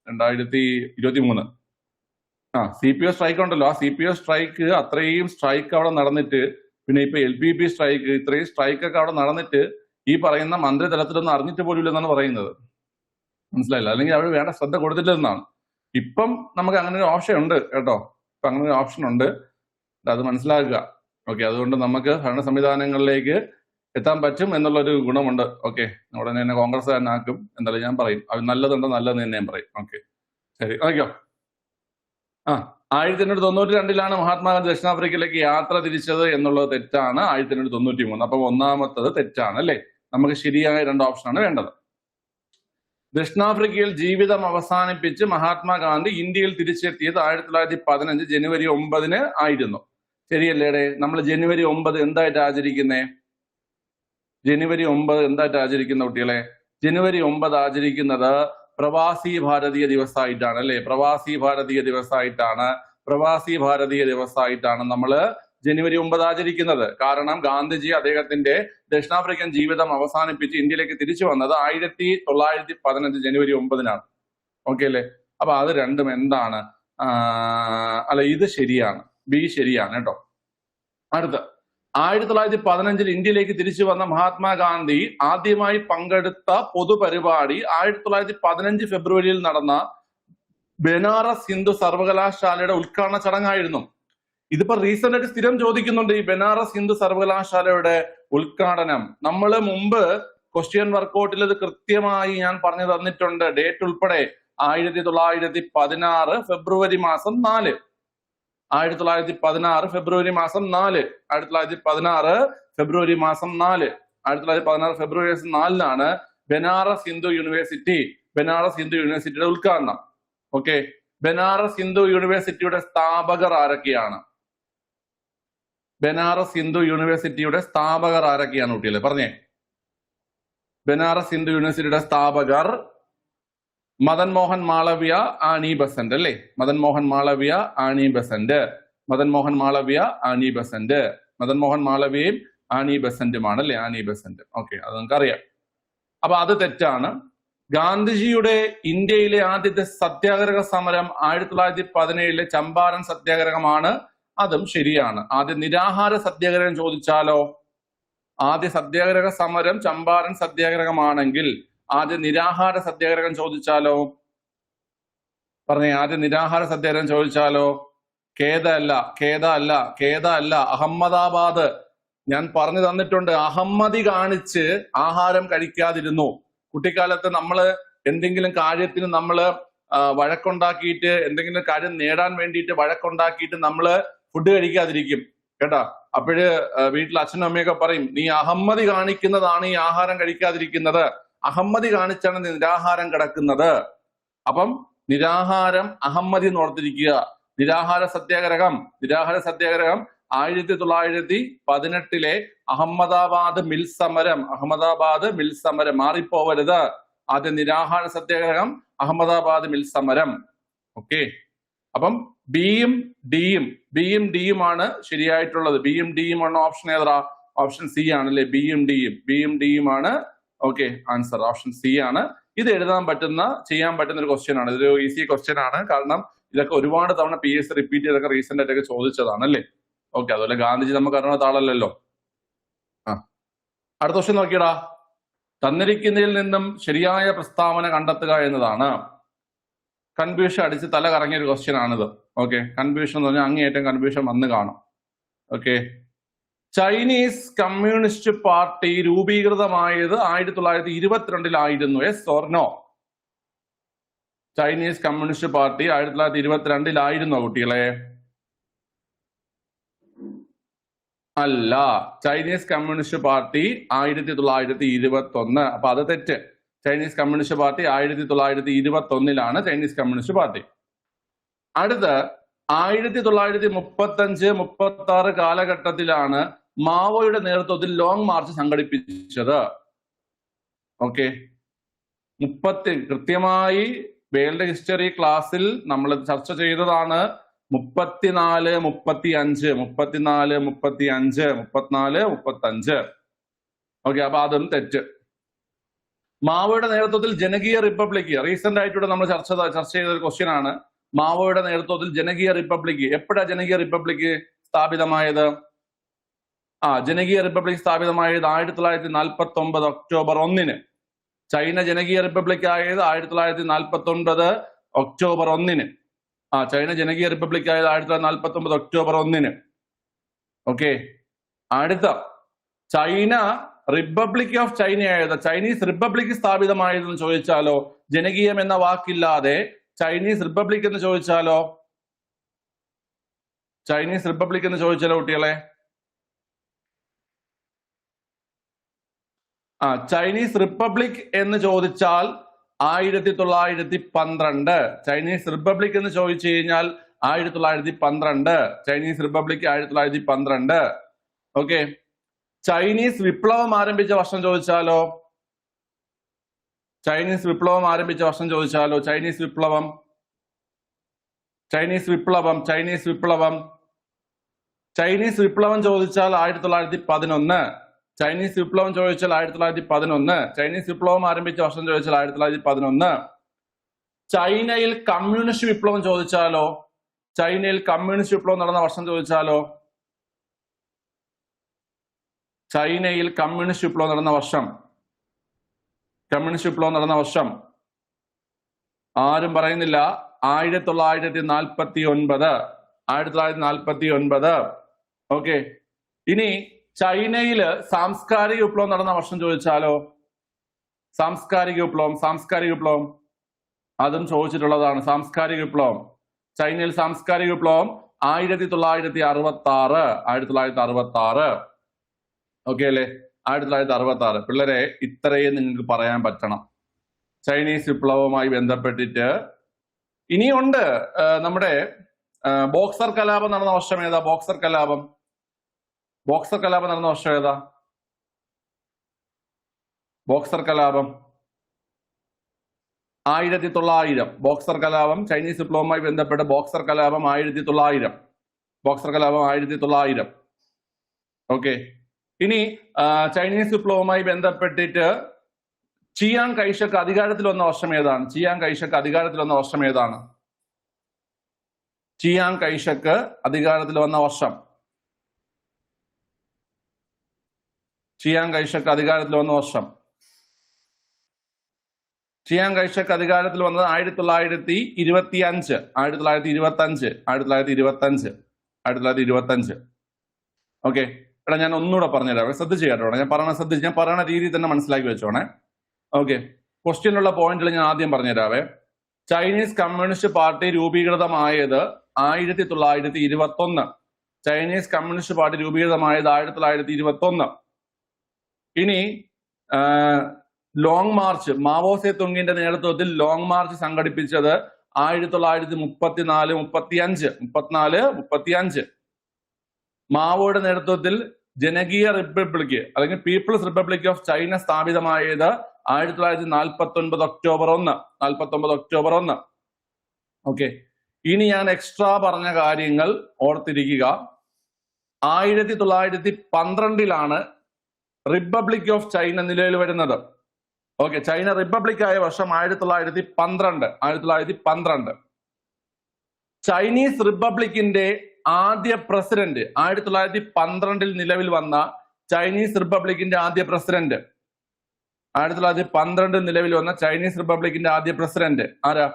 2023 CPO സ്ട്രൈക്ക് ഉണ്ടല്ലോ. ആ CPO സ്ട്രൈക്ക്, അത്രയും സ്ട്രൈക്ക് അവിടെ നടന്നിട്ട്, പിന്നെ ഇപ്പൊ LPP സ്ട്രൈക്ക്, ഇത്രയും സ്ട്രൈക്കൊക്കെ അവിടെ നടന്നിട്ട് ഈ പറയുന്ന മന്ത്രിതലത്തിലൊന്നും അറിഞ്ഞിട്ട് പോലും ഇല്ലെന്നാണ് പറയുന്നത്. മനസ്സിലായില്ല? അല്ലെങ്കിൽ അവർ വേണ്ട ശ്രദ്ധ കൊടുത്തില്ലെന്നാണ്. ഇപ്പം നമുക്ക് അങ്ങനെ ഒരു ഓപ്ഷൻ ഉണ്ട് കേട്ടോ. ഇപ്പൊ അങ്ങനെ ഒരു ഓപ്ഷൻ ഉണ്ട്, അത് മനസ്സിലാക്കുക. ഓക്കെ, അതുകൊണ്ട് നമുക്ക് ഭരണ സംവിധാനങ്ങളിലേക്ക് എത്താൻ പറ്റും എന്നുള്ളൊരു ഗുണമുണ്ട്. ഓക്കെ, ഉടനെ തന്നെ കോൺഗ്രസ് തന്നെ ആക്കും എന്തായാലും ഞാൻ പറയും. അത് നല്ലതുണ്ടോ നല്ലതെന്ന് തന്നെ ഞാൻ പറയും. ഓക്കെ, ശരി, ഓക്കെയോ. 1892 മഹാത്മാഗാന്ധി ദക്ഷിണാഫ്രിക്കയിലേക്ക് യാത്ര തിരിച്ചത് എന്നുള്ളത് തെറ്റാണ്. 1893. അപ്പം ഒന്നാമത്തത് തെറ്റാണ് അല്ലേ? നമുക്ക് ശരിയായ 2 ഓപ്ഷനാണ് വേണ്ടത്. ദക്ഷിണാഫ്രിക്കയിൽ ജീവിതം അവസാനിപ്പിച്ച് മഹാത്മാഗാന്ധി ഇന്ത്യയിൽ തിരിച്ചെത്തിയത് 1915 ജനുവരി 9 ആയിരുന്നു. ശരിയല്ലേടെ? നമ്മൾ ജനുവരി 9 എന്തായിട്ട് ആചരിക്കുന്നേ? ജനുവരി 9 എന്തായിട്ട് ആചരിക്കുന്ന കുട്ടികളെ? ജനുവരി 9 ആചരിക്കുന്നത് പ്രവാസി ഭാരതീയ ദിവസമായിട്ടാണ് അല്ലെ? പ്രവാസി ഭാരതീയ ദിവസമായിട്ടാണ് നമ്മള് ജനുവരി 9 ആചരിക്കുന്നത്. കാരണം ഗാന്ധിജി അദ്ദേഹത്തിന്റെ ദക്ഷിണാഫ്രിക്കൻ ജീവിതം അവസാനിപ്പിച്ച് ഇന്ത്യയിലേക്ക് തിരിച്ചു വന്നത് 1915 ജനുവരി 9 ഓക്കെ അല്ലേ? അപ്പൊ അത് രണ്ടും എന്താണ്? അല്ല, ഇത് ശരിയാണ്, ബി ശരിയാണ് കേട്ടോ. അടുത്ത 1915 ഇന്ത്യയിലേക്ക് തിരിച്ചു വന്ന മഹാത്മാഗാന്ധി ആദ്യമായി പങ്കെടുത്ത പൊതുപരിപാടി 1915 ഫെബ്രുവരിയിൽ നടന്ന ബനാറസ് ഹിന്ദു സർവകലാശാലയുടെ ഉദ്ഘാടന ചടങ്ങായിരുന്നു. ഇതിപ്പോ റീസെന്റ് ആയിട്ട് സ്ഥിരം ചോദിക്കുന്നുണ്ട് ഈ ബനാറസ് ഹിന്ദു സർവകലാശാലയുടെ ഉദ്ഘാടനം. നമ്മൾ മുമ്പ് ക്വസ്റ്റ്യൻ വർക്കൗട്ടിൽ ഇത് കൃത്യമായി ഞാൻ പറഞ്ഞു തന്നിട്ടുണ്ട്, ഡേറ്റ് ഉൾപ്പെടെ. 1916 ഫെബ്രുവരി മാസം 4. 1916 ഫെബ്രുവരി മാസം 4. 1916 ഫെബ്രുവരി മാസം 4. 1916 ഫെബ്രുവരി മാസം 4 ബനാറസ് ഹിന്ദു യൂണിവേഴ്സിറ്റിയുടെ ഉദ്ഘാടനം. ഓക്കെ, ബനാറസ് ഹിന്ദു യൂണിവേഴ്സിറ്റിയുടെ സ്ഥാപകർ ആരൊക്കെയാണ്? ബനാറസ് ഹിന്ദു യൂണിവേഴ്സിറ്റിയുടെ സ്ഥാപകർ ആരൊക്കെയാണ് കുട്ടികളെ? പറഞ്ഞേ. ബനാറസ് ഹിന്ദു യൂണിവേഴ്സിറ്റിയുടെ സ്ഥാപകർ മദൻ മോഹൻ മാളവ്യ, ആനി ബസന്റ് അല്ലേ? Madan Mohan Malviya, Annie Besant. മദൻ മോഹൻ മാളവ്യയും ആനി ബസന്റുമാണ് അല്ലേ? Annie Besant. ഓക്കെ, അത് നിങ്ങൾക്ക് അറിയാം. അപ്പൊ അത് തെറ്റാണ്. ഗാന്ധിജിയുടെ ഇന്ത്യയിലെ ആദ്യത്തെ സത്യാഗ്രഹ സമരം 1917 ചമ്പാരൻ സത്യാഗ്രഹമാണ്. അതും ശരിയാണ്. ആദ്യ നിരാഹാര സത്യാഗ്രഹം ചോദിച്ചാലോ? ആദ്യ സത്യാഗ്രഹ സമരം ചമ്പാരൻ സത്യാഗ്രഹമാണെങ്കിൽ ആദ്യ നിരാഹാര സത്യാഗ്രഹം ചോദിച്ചാലോ? പറഞ്ഞേ, ആദ്യ നിരാഹാര സത്യാഗ്രഹം ചോദിച്ചാലോ? ഖേദ അല്ല, അഹമ്മദാബാദ്. ഞാൻ പറഞ്ഞു തന്നിട്ടുണ്ട്, അഹമ്മദി കാണിച്ച് ആഹാരം കഴിക്കാതിരുന്നു. കുട്ടിക്കാലത്ത് നമ്മള് എന്തെങ്കിലും കാര്യത്തിന് നമ്മള് വഴക്കുണ്ടാക്കിയിട്ട്, എന്തെങ്കിലും കാര്യം നേടാൻ വേണ്ടിയിട്ട് വഴക്കുണ്ടാക്കിയിട്ട് നമ്മള് ഫുഡ് കഴിക്കാതിരിക്കും കേട്ടാ. അപ്പോഴ് വീട്ടിൽ അച്ഛനും അമ്മയൊക്കെ പറയും, നീ അഹമ്മദി കാണിക്കുന്നതാണ് ഈ ആഹാരം കഴിക്കാതിരിക്കുന്നത്, അഹമ്മദി കാണിച്ചാണ് നിരാഹാരം കിടക്കുന്നത്. അപ്പം നിരാഹാരം അഹമ്മദി എന്ന് ഓർത്തിരിക്കുക. നിരാഹാര സത്യാഗ്രഹം 1918 അഹമ്മദാബാദ് മിൽ സമരം മാറിപ്പോവരുത്. ആദ്യ നിരാഹാര സത്യാഗ്രഹം അഹമ്മദാബാദ് മിൽ സമരം. ഓക്കെ, അപ്പം ബിയും ഡിയുമാണ് ശരിയായിട്ടുള്ളത്. ബിയും ഡിയും ആണ് ഓപ്ഷൻ ഏതാ? ഓപ്ഷൻ സി ആണ് അല്ലെ? ബിയും ഡിയും ആണ്. ഓക്കെ, ആൻസർ ഓപ്ഷൻ സി ആണ്. ഇത് എഴുതാൻ പറ്റുന്ന, ചെയ്യാൻ പറ്റുന്ന ഒരു ക്വസ്റ്റ്യൻ ആണ്. ഇതൊരു ഈസി ക്വസ്റ്റ്യൻ ആണ്. കാരണം ഇതൊക്കെ ഒരുപാട് തവണ PSC റിപ്പീറ്റ് ചെയ്തൊക്കെ റീസെന്റ് ആയിട്ടൊക്കെ ചോദിച്ചതാണ് അല്ലേ? ഓക്കെ, അതുപോലെ ഗാന്ധിജി നമുക്ക് അറിയുന്ന ആളല്ലല്ലോ. അടുത്ത ക്വസ്റ്റ്യൻ നോക്കിയടാ. തന്നിരിക്കുന്നതിൽ നിന്നും ശരിയായ പ്രസ്താവന കണ്ടെത്തുക എന്നതാണ്. കൺഫ്യൂഷൻ അടിച്ച് തല കറങ്ങിയ ഒരു ക്വസ്റ്റ്യൻ ആണിത്. ഓക്കെ, കൺഫ്യൂഷൻ എന്ന് പറഞ്ഞാൽ അങ്ങേയറ്റം കൺഫ്യൂഷൻ വന്ന് കാണും. ഓക്കെ, ചൈനീസ് കമ്മ്യൂണിസ്റ്റ് പാർട്ടി രൂപീകൃതമായത് 1922 yes or no? Chinese communist party 1922 കുട്ടികളെ? അല്ല, ചൈനീസ് കമ്മ്യൂണിസ്റ്റ് പാർട്ടി 1921. അപ്പൊ അത് തെറ്റ്. Chinese communist party 1921 Chinese communist party. അടുത്ത് 1935-36 കാലഘട്ടത്തിലാണ് മാവോയുടെ നേതൃത്വത്തിൽ ലോങ് മാർച്ച് സംഘടിപ്പിച്ചത്. ഓക്കെ, കൃത്യമായി വേൾഡ് ഹിസ്റ്ററി ക്ലാസ്സിൽ നമ്മൾ ചർച്ച ചെയ്തതാണ്. 34, 35, 34, 35, 34, 35. ഓക്കെ, അപ്പൊ അതും തെറ്റ്. മാവോയുടെ നേതൃത്വത്തിൽ ജനകീയ റിപ്പബ്ലിക്, റീസെന്റ് ആയിട്ടൂടെ നമ്മൾ ചർച്ച ചെയ്ത ഒരു ക്വസ്റ്റ്യൻ ആണ്. മാവോയുടെ നേതൃത്വത്തിൽ ജനകീയ റിപ്പബ്ലിക്, എപ്പോഴാ ജനകീയ റിപ്പബ്ലിക് സ്ഥാപിതമായത്? ജനകീയ റിപ്പബ്ലിക് സ്ഥാപിതമായത് 1949 ഒക്ടോബർ 1. ചൈന ജനകീയ റിപ്പബ്ലിക് ആയത് 1949 ഒക്ടോബർ 1. ചൈന ജനകീയ റിപ്പബ്ലിക് ആയത് 1949 ഒക്ടോബർ 1. ഓക്കെ, അടുത്ത ചൈന റിപ്പബ്ലിക് ഓഫ് ചൈന ആയത്, ചൈനീസ് റിപ്പബ്ലിക് സ്ഥാപിതമായതെന്ന് ചോദിച്ചാലോ? ജനകീയം എന്ന വാക്കില്ലാതെ ചൈനീസ് റിപ്പബ്ലിക് എന്ന് ചോദിച്ചാലോ? ചൈനീസ് റിപ്പബ്ലിക് എന്ന് ചോദിച്ചാലോ കുട്ടികളെ? ചൈനീസ് റിപ്പബ്ലിക് എന്ന് ചോദിച്ചാൽ 1912. ചൈനീസ് റിപ്പബ്ലിക് എന്ന് ചോദിച്ചു കഴിഞ്ഞാൽ 1912. Chinese republic 1912. ഓക്കെ, ചൈനീസ് വിപ്ലവം ആരംഭിച്ച വർഷം ചോദിച്ചാലോ? ചൈനീസ് വിപ്ലവം ആരംഭിച്ച വർഷം ചോദിച്ചാലോ? ചൈനീസ് വിപ്ലവം, ചൈനീസ് വിപ്ലവം, ചൈനീസ് വിപ്ലവം, ചൈനീസ് വിപ്ലവം ചോദിച്ചാൽ 1911. ചൈനീസ് വിപ്ലവം ചോദിച്ചാൽ 1911. ചൈനീസ് വിപ്ലവം ആരംഭിച്ച വർഷം ചോദിച്ചാൽ 1911. ചൈനയിൽ കമ്മ്യൂണിസ്റ്റ് വിപ്ലവം ചോദിച്ചാലോ? ചൈനയിൽ കമ്മ്യൂണിസ്റ്റ് വിപ്ലവം നടന്ന വർഷം ചോദിച്ചാലോ? ചൈനയിൽ കമ്മ്യൂണിസ്റ്റ് വിപ്ലവം നടന്ന വർഷം, കമ്മ്യൂണിസ്റ്റ് വിപ്ലവം നടന്ന വർഷം ആരും പറയുന്നില്ല. 1949. 1949. ഓക്കെ, ഇനി ചൈനയില് സാംസ്കാരിക വിപ്ലവം നടന്ന വർഷം ചോദിച്ചാലോ? സാംസ്കാരിക വിപ്ലവം, സാംസ്കാരിക വിപ്ലവം അതും ചോദിച്ചിട്ടുള്ളതാണ്. സാംസ്കാരിക വിപ്ലവം, ചൈനയിൽ സാംസ്കാരിക വിപ്ലവം 1966. 1966. ഓക്കെ അല്ലേ? 1966. പിള്ളേരെ ഇത്രയും നിങ്ങൾക്ക് പറയാൻ പറ്റണം ചൈനീസ് വിപ്ലവവുമായി ബന്ധപ്പെട്ടിട്ട്. ഇനിയുണ്ട് നമ്മുടെ ബോക്സർ കലാപം നടന്ന വർഷം ഏതാ? ബോക്സർ കലാപം, ബോക്സർ കലാപം നടന്ന വർഷം ഏതാ? ബോക്സർ കലാപം 1900. ബോക്സർ കലാപം, ചൈനീസ് വിപ്ലവവുമായി ബന്ധപ്പെട്ട ബോക്സർ കലാപം 1900. ബോക്സർ കലാപം 1900. ഓക്കെ, ഇനി ചൈനീസ് വിപ്ലവവുമായി ബന്ധപ്പെട്ടിട്ട് ചിയാങ് കൈഷക്ക് അധികാരത്തിൽ വന്ന വർഷം ഏതാണ്? ചിയാങ് കൈഷക്ക് അധികാരത്തിൽ വന്ന വർഷം ഏതാണ്? ചിയാങ് കൈഷക്ക് അധികാരത്തിൽ വന്ന വർഷം, ചിയാങ് കൈഷക്ക് അധികാരത്തിൽ വന്ന വർഷം, ചിയാങ് കൈഷക്ക് അധികാരത്തിൽ വന്നത് 1925. 1925. 1925. 1925. ഓക്കെ, എടാ ഞാൻ ഒന്നുകൂടെ പറഞ്ഞുതരാം, ശ്രദ്ധിച്ച് കേട്ടോ. ഞാൻ പറയുന്ന രീതി തന്നെ മനസ്സിലാക്കി വെച്ചോണേ. ഓക്കെ, ക്വസ്റ്റ്യനുള്ള പോയിന്റിൽ ഞാൻ ആദ്യം പറഞ്ഞുതരാവേ. ചൈനീസ് കമ്മ്യൂണിസ്റ്റ് പാർട്ടി രൂപീകൃതമായത് 1921. ചൈനീസ് കമ്മ്യൂണിസ്റ്റ് പാർട്ടി രൂപീകൃതമായത് 1921. ഇനി ലോങ് മാർച്ച്, മാവോ സെ തുങ്ങിന്റെ നേതൃത്വത്തിൽ ലോങ് മാർച്ച് സംഘടിപ്പിച്ചത് 1934, 35. മാവോയുടെ നേതൃത്വത്തിൽ ജനകീയ റിപ്പബ്ലിക് അല്ലെങ്കിൽ പീപ്പിൾസ് റിപ്പബ്ലിക് ഓഫ് ചൈന സ്ഥാപിതമായത് 1949 ഒക്ടോബർ 1. 1949 ഒക്ടോബർ 1. ഓക്കെ, ഇനി ഞാൻ എക്സ്ട്രാ പറഞ്ഞ കാര്യങ്ങൾ ഓർത്തിരിക്കുക. 1912 റിപ്പബ്ലിക് ഓഫ് ചൈന നിലവിൽ വരുന്നത്. ഓക്കെ, ചൈന റിപ്പബ്ലിക് ആയ വർഷം 1912. 1912. ചൈനീസ് റിപ്പബ്ലിക്കിന്റെ ആദ്യ പ്രസിഡന്റ് 1912 നിലവിൽ വന്ന ചൈനീസ് റിപ്പബ്ലിക്കിന്റെ ആദ്യ പ്രസിഡന്റ് 1912 നിലവിൽ വന്ന ചൈനീസ് റിപ്പബ്ലിക്കിന്റെ ആദ്യ പ്രസിഡന്റ് ആരാ?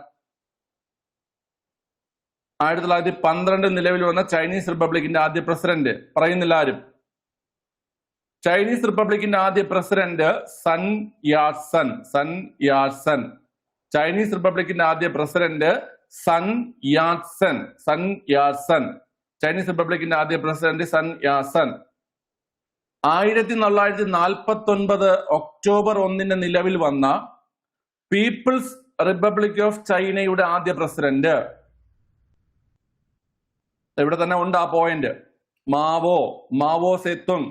1912 നിലവിൽ വന്ന ചൈനീസ് റിപ്പബ്ലിക്കിന്റെ ആദ്യ പ്രസിഡന്റ് പറയുന്നില്ല ആരും. ചൈനീസ് റിപ്പബ്ലിക്കിന്റെ ആദ്യ പ്രസിഡന്റ് സൻ യാട്സൺ. ചൈനീസ് റിപ്പബ്ലിക്കിന്റെ ആദ്യ പ്രസിഡന്റ് സൻ യാട്സൺ. ചൈനീസ് റിപ്പബ്ലിക്കിന്റെ ആദ്യ പ്രസിഡന്റ് സൻ യാട്സൺ. 1949 ഒക്ടോബർ 1 നിലവിൽ വന്ന പീപ്പിൾസ് റിപ്പബ്ലിക് ഓഫ് ചൈനയുടെ ആദ്യ പ്രസിഡന്റ്. ഇവിടെ തന്നെ ഉണ്ട് ആ പോയിന്റ്. Mao Zedong.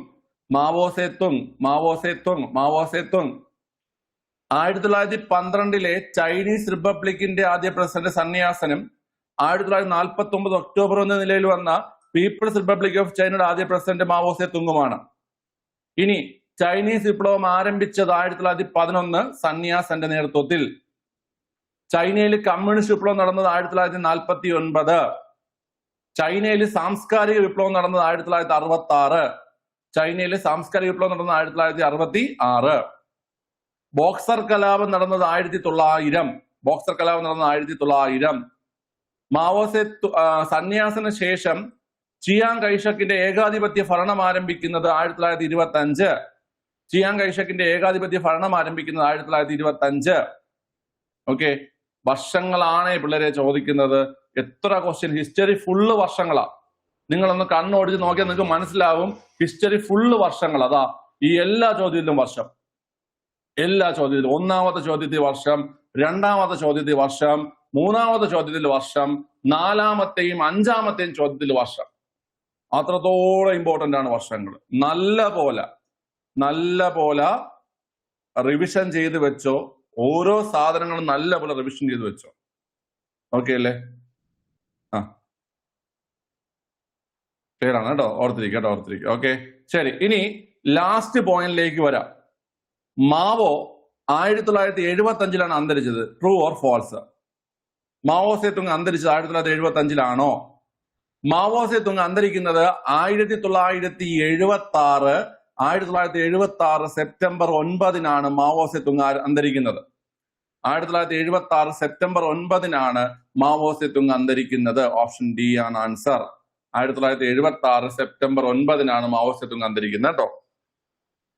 1912 ചൈനീസ് റിപ്പബ്ലിക്കിന്റെ ആദ്യ പ്രസിഡന്റ് സന്യാസനും 1949 ഒക്ടോബർ 1 നിലയിൽ വന്ന പീപ്പിൾസ് റിപ്പബ്ലിക് ഓഫ് ചൈനയുടെ ആദ്യ പ്രസിഡന്റ് മാവോ സേത്തുങ്ങുമാണ്. ഇനി ചൈനീസ് വിപ്ലവം ആരംഭിച്ചത് 1911 സന്യാസന്റെ നേതൃത്വത്തിൽ. ചൈനയിൽ കമ്മ്യൂണിസ്റ്റ് വിപ്ലവം നടന്നത് 1949. ചൈനയിൽ സാംസ്കാരിക വിപ്ലവം നടന്നത് 1966. ബോക്സർ കലാപം നടന്നത് 1900. സന്യാസിന് ശേഷം ചിയാങ് കൈഷക്കിന്റെ ഏകാധിപത്യ ഭരണം ആരംഭിക്കുന്നത് 1925. ഓക്കെ, വർഷങ്ങളാണ് പിള്ളേരെ ചോദിക്കുന്നത്. എത്ര ക്വസ്റ്റ്യൻ? History full വർഷങ്ങളാ. നിങ്ങളൊന്ന് കണ്ണോടിച്ച് നോക്കിയാൽ നിങ്ങൾക്ക് മനസ്സിലാവും. ഹിസ്റ്ററി ഫുള്ള് വർഷങ്ങൾ. അതാ ഈ എല്ലാ ചോദ്യത്തിലും വർഷം. ഒന്നാമത്തെ ചോദ്യത്തിൽ വർഷം, രണ്ടാമത്തെ ചോദ്യത്തിൽ വർഷം, മൂന്നാമത്തെ ചോദ്യത്തിൽ വർഷം, നാലാമത്തെയും അഞ്ചാമത്തെയും ചോദ്യത്തിൽ വർഷം. അത്രത്തോളം ഇമ്പോർട്ടന്റ് ആണ് വർഷങ്ങൾ. നല്ല പോലെ റിവിഷൻ ചെയ്ത് വെച്ചോ. ഓരോ സാധനങ്ങളും നല്ല പോലെ റിവിഷൻ ചെയ്ത് വെച്ചോ. ഓക്കെ അല്ലേ? ക്ലിയർ ആണ് കേട്ടോ? ഓർത്തിരിക്കുക. ഓക്കെ, ശരി. ഇനി ലാസ്റ്റ് പോയിന്റിലേക്ക് വരാം. മാവോ 1975 അന്തരിച്ചത്. True or false? Mao Zedong അന്തരിച്ചത് 1975 മാവോ സേതുങ് അന്തരിക്കുന്നത് 1976 സെപ്റ്റംബർ 9 മാവോ സേതുങ് അന്തരിക്കുന്നത്. 1976 സെപ്റ്റംബർ 9 മാവോ സേതുങ് അന്തരിക്കുന്നത്. ഓപ്ഷൻ ഡി ആണ് ആൻസർ. 1976 സെപ്റ്റംബർ 9 മാവോ സേതുങ് അന്തരിക്കുന്നത് കേട്ടോ.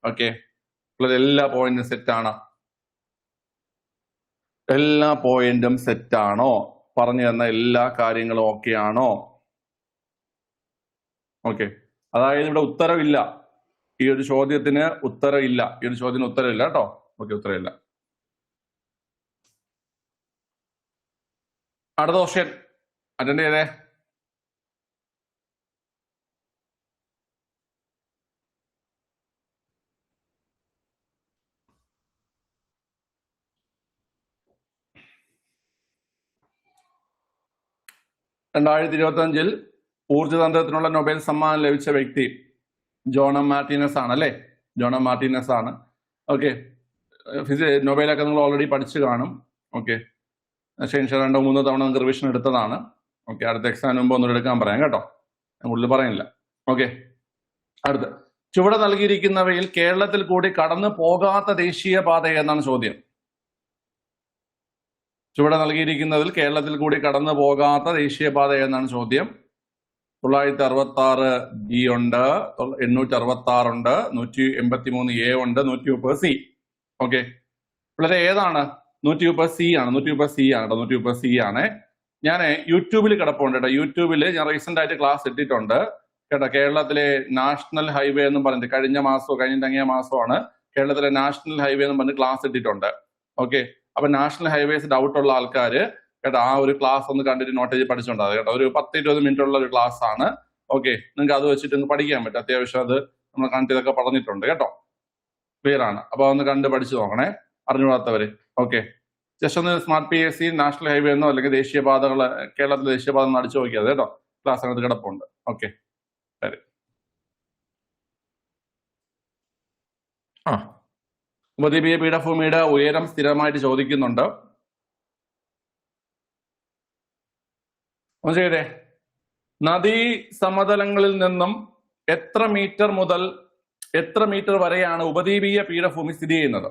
ഓക്കെ, എല്ലാ പോയിന്റും സെറ്റാണ്. എല്ലാ പോയിന്റും സെറ്റാണോ? പറഞ്ഞു തന്ന എല്ലാ കാര്യങ്ങളും ഓക്കെ ആണോ? ഓക്കെ, അതായത് ഇവിടെ ഉത്തരവില്ല. ഈ ഒരു ചോദ്യത്തിന് ഉത്തരവില്ല കേട്ടോ. ഓക്കെ, ഉത്തരവില്ല. അടുത്ത ക്വസ്റ്റ്യൻ അറ്റൻഡ് ചെയ്തേ. ൽ ഊർജ്ജതന്ത്രത്തിനുള്ള നൊബേൽ സമ്മാനം ലഭിച്ച വ്യക്തി ജോൺ എം മാർട്ടിനസ് ആണ് അല്ലേ? ഓക്കെ, നൊബേലൊക്കെ നിങ്ങൾ ഓൾറെഡി പഠിച്ചു കാണും. ഓക്കെ, ശേഷം 2-3 തവണ നിങ്ങൾക്ക് റിവിഷൻ എടുത്തതാണ്. ഓക്കെ, അടുത്ത എക്സാമിന് മുമ്പ് ഒന്നും എടുക്കാൻ പറയാം കേട്ടോ. ഞാൻ കൂടുതൽ പറയുന്നില്ല. ഓക്കെ, അടുത്ത് ചുവടെ നൽകിയിരിക്കുന്നവയിൽ കേരളത്തിൽ കൂടി കടന്നു പോകാത്ത ദേശീയപാത ഏതാണ് ചോദ്യം. ചുവടെ നൽകിയിരിക്കുന്നതിൽ കേരളത്തിൽ കൂടി കടന്നു പോകാത്ത ദേശീയപാത ഏതാണ് ചോദ്യം. 966 ബി ഉണ്ട്, 866 ഉണ്ട്, 183 എ ഉണ്ട്, 130 സി. ഓക്കെ, വളരെ ഏതാണ്? 130 സി ആണ്. 130 സി ആണ്. ഞാൻ യൂട്യൂബിൽ കിടപ്പുണ്ട് കേട്ടോ. യൂട്യൂബിൽ ഞാൻ റീസെന്റ് ആയിട്ട് ക്ലാസ് ഇട്ടിട്ടുണ്ട് കേട്ടോ. കേരളത്തിലെ നാഷണൽ ഹൈവേ എന്ന് പറഞ്ഞിട്ട് കഴിഞ്ഞ മാസമാണ് കേരളത്തിലെ നാഷണൽ ഹൈവേ എന്ന് പറഞ്ഞ് ക്ലാസ് ഇട്ടിട്ടുണ്ട്. ഓക്കെ, അപ്പൊ നാഷണൽ ഹൈവേസ് ഡൗട്ട് ഉള്ള ആൾക്കാർ കേട്ടോ ആ ഒരു ക്ലാസ് ഒന്ന് കണ്ടിട്ട് നോട്ടേജ് പഠിച്ചിട്ടുണ്ടാകും കേട്ടോ. ഒരു 10-20 മിനിറ്റ് ഉള്ള ഒരു ക്ലാസ് ആണ്. ഓക്കെ, നിങ്ങൾക്ക് അത് വെച്ചിട്ട് ഒന്ന് പഠിക്കാൻ പറ്റും. അത്യാവശ്യം അത് നമ്മൾ കണ്ടിതൊക്കെ പറഞ്ഞിട്ടുണ്ട് കേട്ടോ. ക്ലിയർ ആണ്? അപ്പൊ ഒന്ന് കണ്ട് പഠിച്ചു നോക്കണേ, അറിഞ്ഞുകൂടാത്തവര്. ഓക്കെ, ജസ്റ്റ് ഒന്ന് സ്മാർട്ട് PSC നാഷണൽ ഹൈവേ എന്നോ അല്ലെങ്കിൽ ദേശീയപാതകൾ, കേരളത്തിലെ ദേശീയപാത ഒന്ന് അടിച്ചു നോക്കിയത് കേട്ടോ. ക്ലാസ് അതിനകത്ത് കിടപ്പുണ്ട്. ഓക്കെ, ശരി. ഉപദ്വീപീയ പീഠഭൂമിയുടെ ഉയരം സ്ഥിരമായിട്ട് ചോദിക്കുന്നുണ്ട്. ഒന്ന് ചെയ്തേ. നദീ സമതലങ്ങളിൽ നിന്നും എത്ര മീറ്റർ മുതൽ എത്ര മീറ്റർ വരെയാണ് ഉപദ്വീപീയ പീഠഭൂമി സ്ഥിതി ചെയ്യുന്നത്?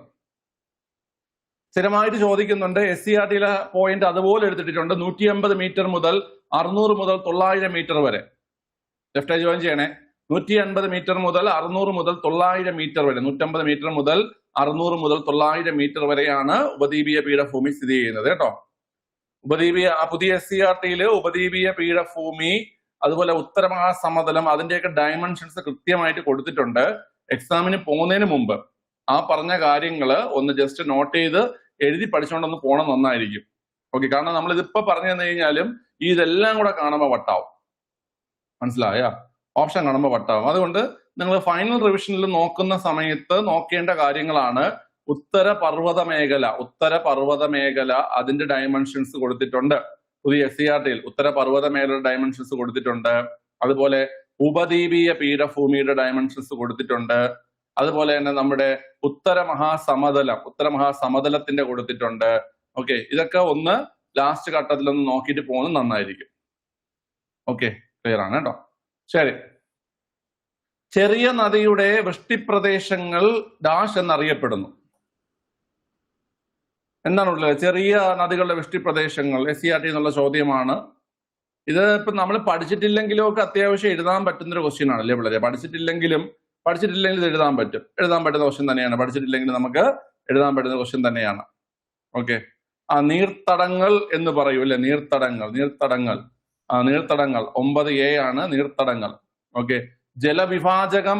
സ്ഥിരമായിട്ട് ചോദിക്കുന്നുണ്ട്. SCERTയിലെ പോയിന്റ് അതുപോലെ എടുത്തിട്ടുണ്ട്. 150 മീറ്റർ മുതൽ 600 മുതൽ 900 മീറ്റർ വരെ. ലെഫ്റ്റ് ജോയിൻ ചെയ്യണേ. 150 മീറ്റർ മുതൽ 600 മുതൽ 900 മീറ്റർ വരെ, 150 മീറ്റർ മുതൽ 600 മുതൽ 900 മീറ്റർ വരെയാണ് ഉപദ്വീപീയ പീഠഭൂമി സ്ഥിതി ചെയ്യുന്നത് കേട്ടോ. ഉപദ്വീപീയ പുതിയ SCERT-യില് ഉപദ്വീപീയ പീഠഭൂമി, അതുപോലെ ഉത്തര മഹാസമതലം, അതിന്റെയൊക്കെ ഡയമെൻഷൻസ് കൃത്യമായിട്ട് കൊടുത്തിട്ടുണ്ട്. എക്സാമിന് പോകുന്നതിന് മുമ്പ് ആ പറഞ്ഞ കാര്യങ്ങള് ഒന്ന് ജസ്റ്റ് നോട്ട് ചെയ്ത് എഴുതി പഠിച്ചുകൊണ്ടൊന്ന് പോകണം, നന്നായിരിക്കും. ഓക്കെ, കാരണം നമ്മൾ ഇതിപ്പോ പറഞ്ഞു തന്നു കഴിഞ്ഞാലും ഇതെല്ലാം കൂടെ കാണുമ്പോൾ വട്ടാവും. മനസ്സിലായ? ഓപ്ഷൻ കാണുമ്പോൾ വട്ടാവും. അതുകൊണ്ട് നിങ്ങൾ ഫൈനൽ റിവിഷനിൽ നോക്കുന്ന സമയത്ത് നോക്കേണ്ട കാര്യങ്ങളാണ് ഉത്തര പർവ്വത മേഖല, അതിന്റെ ഡയമെൻഷൻസ് കൊടുത്തിട്ടുണ്ട്. പുതിയ SCERT-യിൽ ഉത്തര പർവ്വത മേഖലയുടെ ഡയമെൻഷൻസ് കൊടുത്തിട്ടുണ്ട്. അതുപോലെ ഉപദ്വീപീയ പീഠഭൂമിയുടെ ഡയമെൻഷൻസ് കൊടുത്തിട്ടുണ്ട്. അതുപോലെ തന്നെ നമ്മുടെ ഉത്തര മഹാസമതലത്തിന്റെ കൊടുത്തിട്ടുണ്ട്. ഓക്കെ, ഇതൊക്കെ ഒന്ന് ലാസ്റ്റ് ഘട്ടത്തിൽ ഒന്ന് നോക്കിയിട്ട് പോകുന്നത് നന്നായിരിക്കും. ഓക്കെ, ക്ലിയർ ആണ് കേട്ടോ. ശരി, ചെറിയ നദിയുടെ വൃഷ്ടിപ്രദേശങ്ങൾ ഡാഷ് എന്നറിയപ്പെടുന്നു. എന്താണുള്ളത്? ചെറിയ നദികളുടെ വൃഷ്ടിപ്രദേശങ്ങൾ SCERT എന്നുള്ള ചോദ്യമാണ്. ഇത് ഇപ്പൊ നമ്മൾ പഠിച്ചിട്ടില്ലെങ്കിലും ഒക്കെ അത്യാവശ്യം എഴുതാൻ പറ്റുന്ന ഒരു ക്വസ്റ്റ്യൻ ആണല്ലേ പിള്ളേരെ? പഠിച്ചിട്ടില്ലെങ്കിൽ ഇത് എഴുതാൻ പറ്റുന്ന ക്വസ്റ്റ്യൻ തന്നെയാണ്. പഠിച്ചിട്ടില്ലെങ്കിൽ നമുക്ക് എഴുതാൻ പറ്റുന്ന ക്വസ്റ്റ്യൻ തന്നെയാണ്. ഓക്കെ, നീർത്തടങ്ങൾ എന്ന് പറയൂ അല്ലെ? നീർത്തടങ്ങൾ 9A ആണ് നീർത്തടങ്ങൾ. ഓക്കെ, ജലവിഭാജകം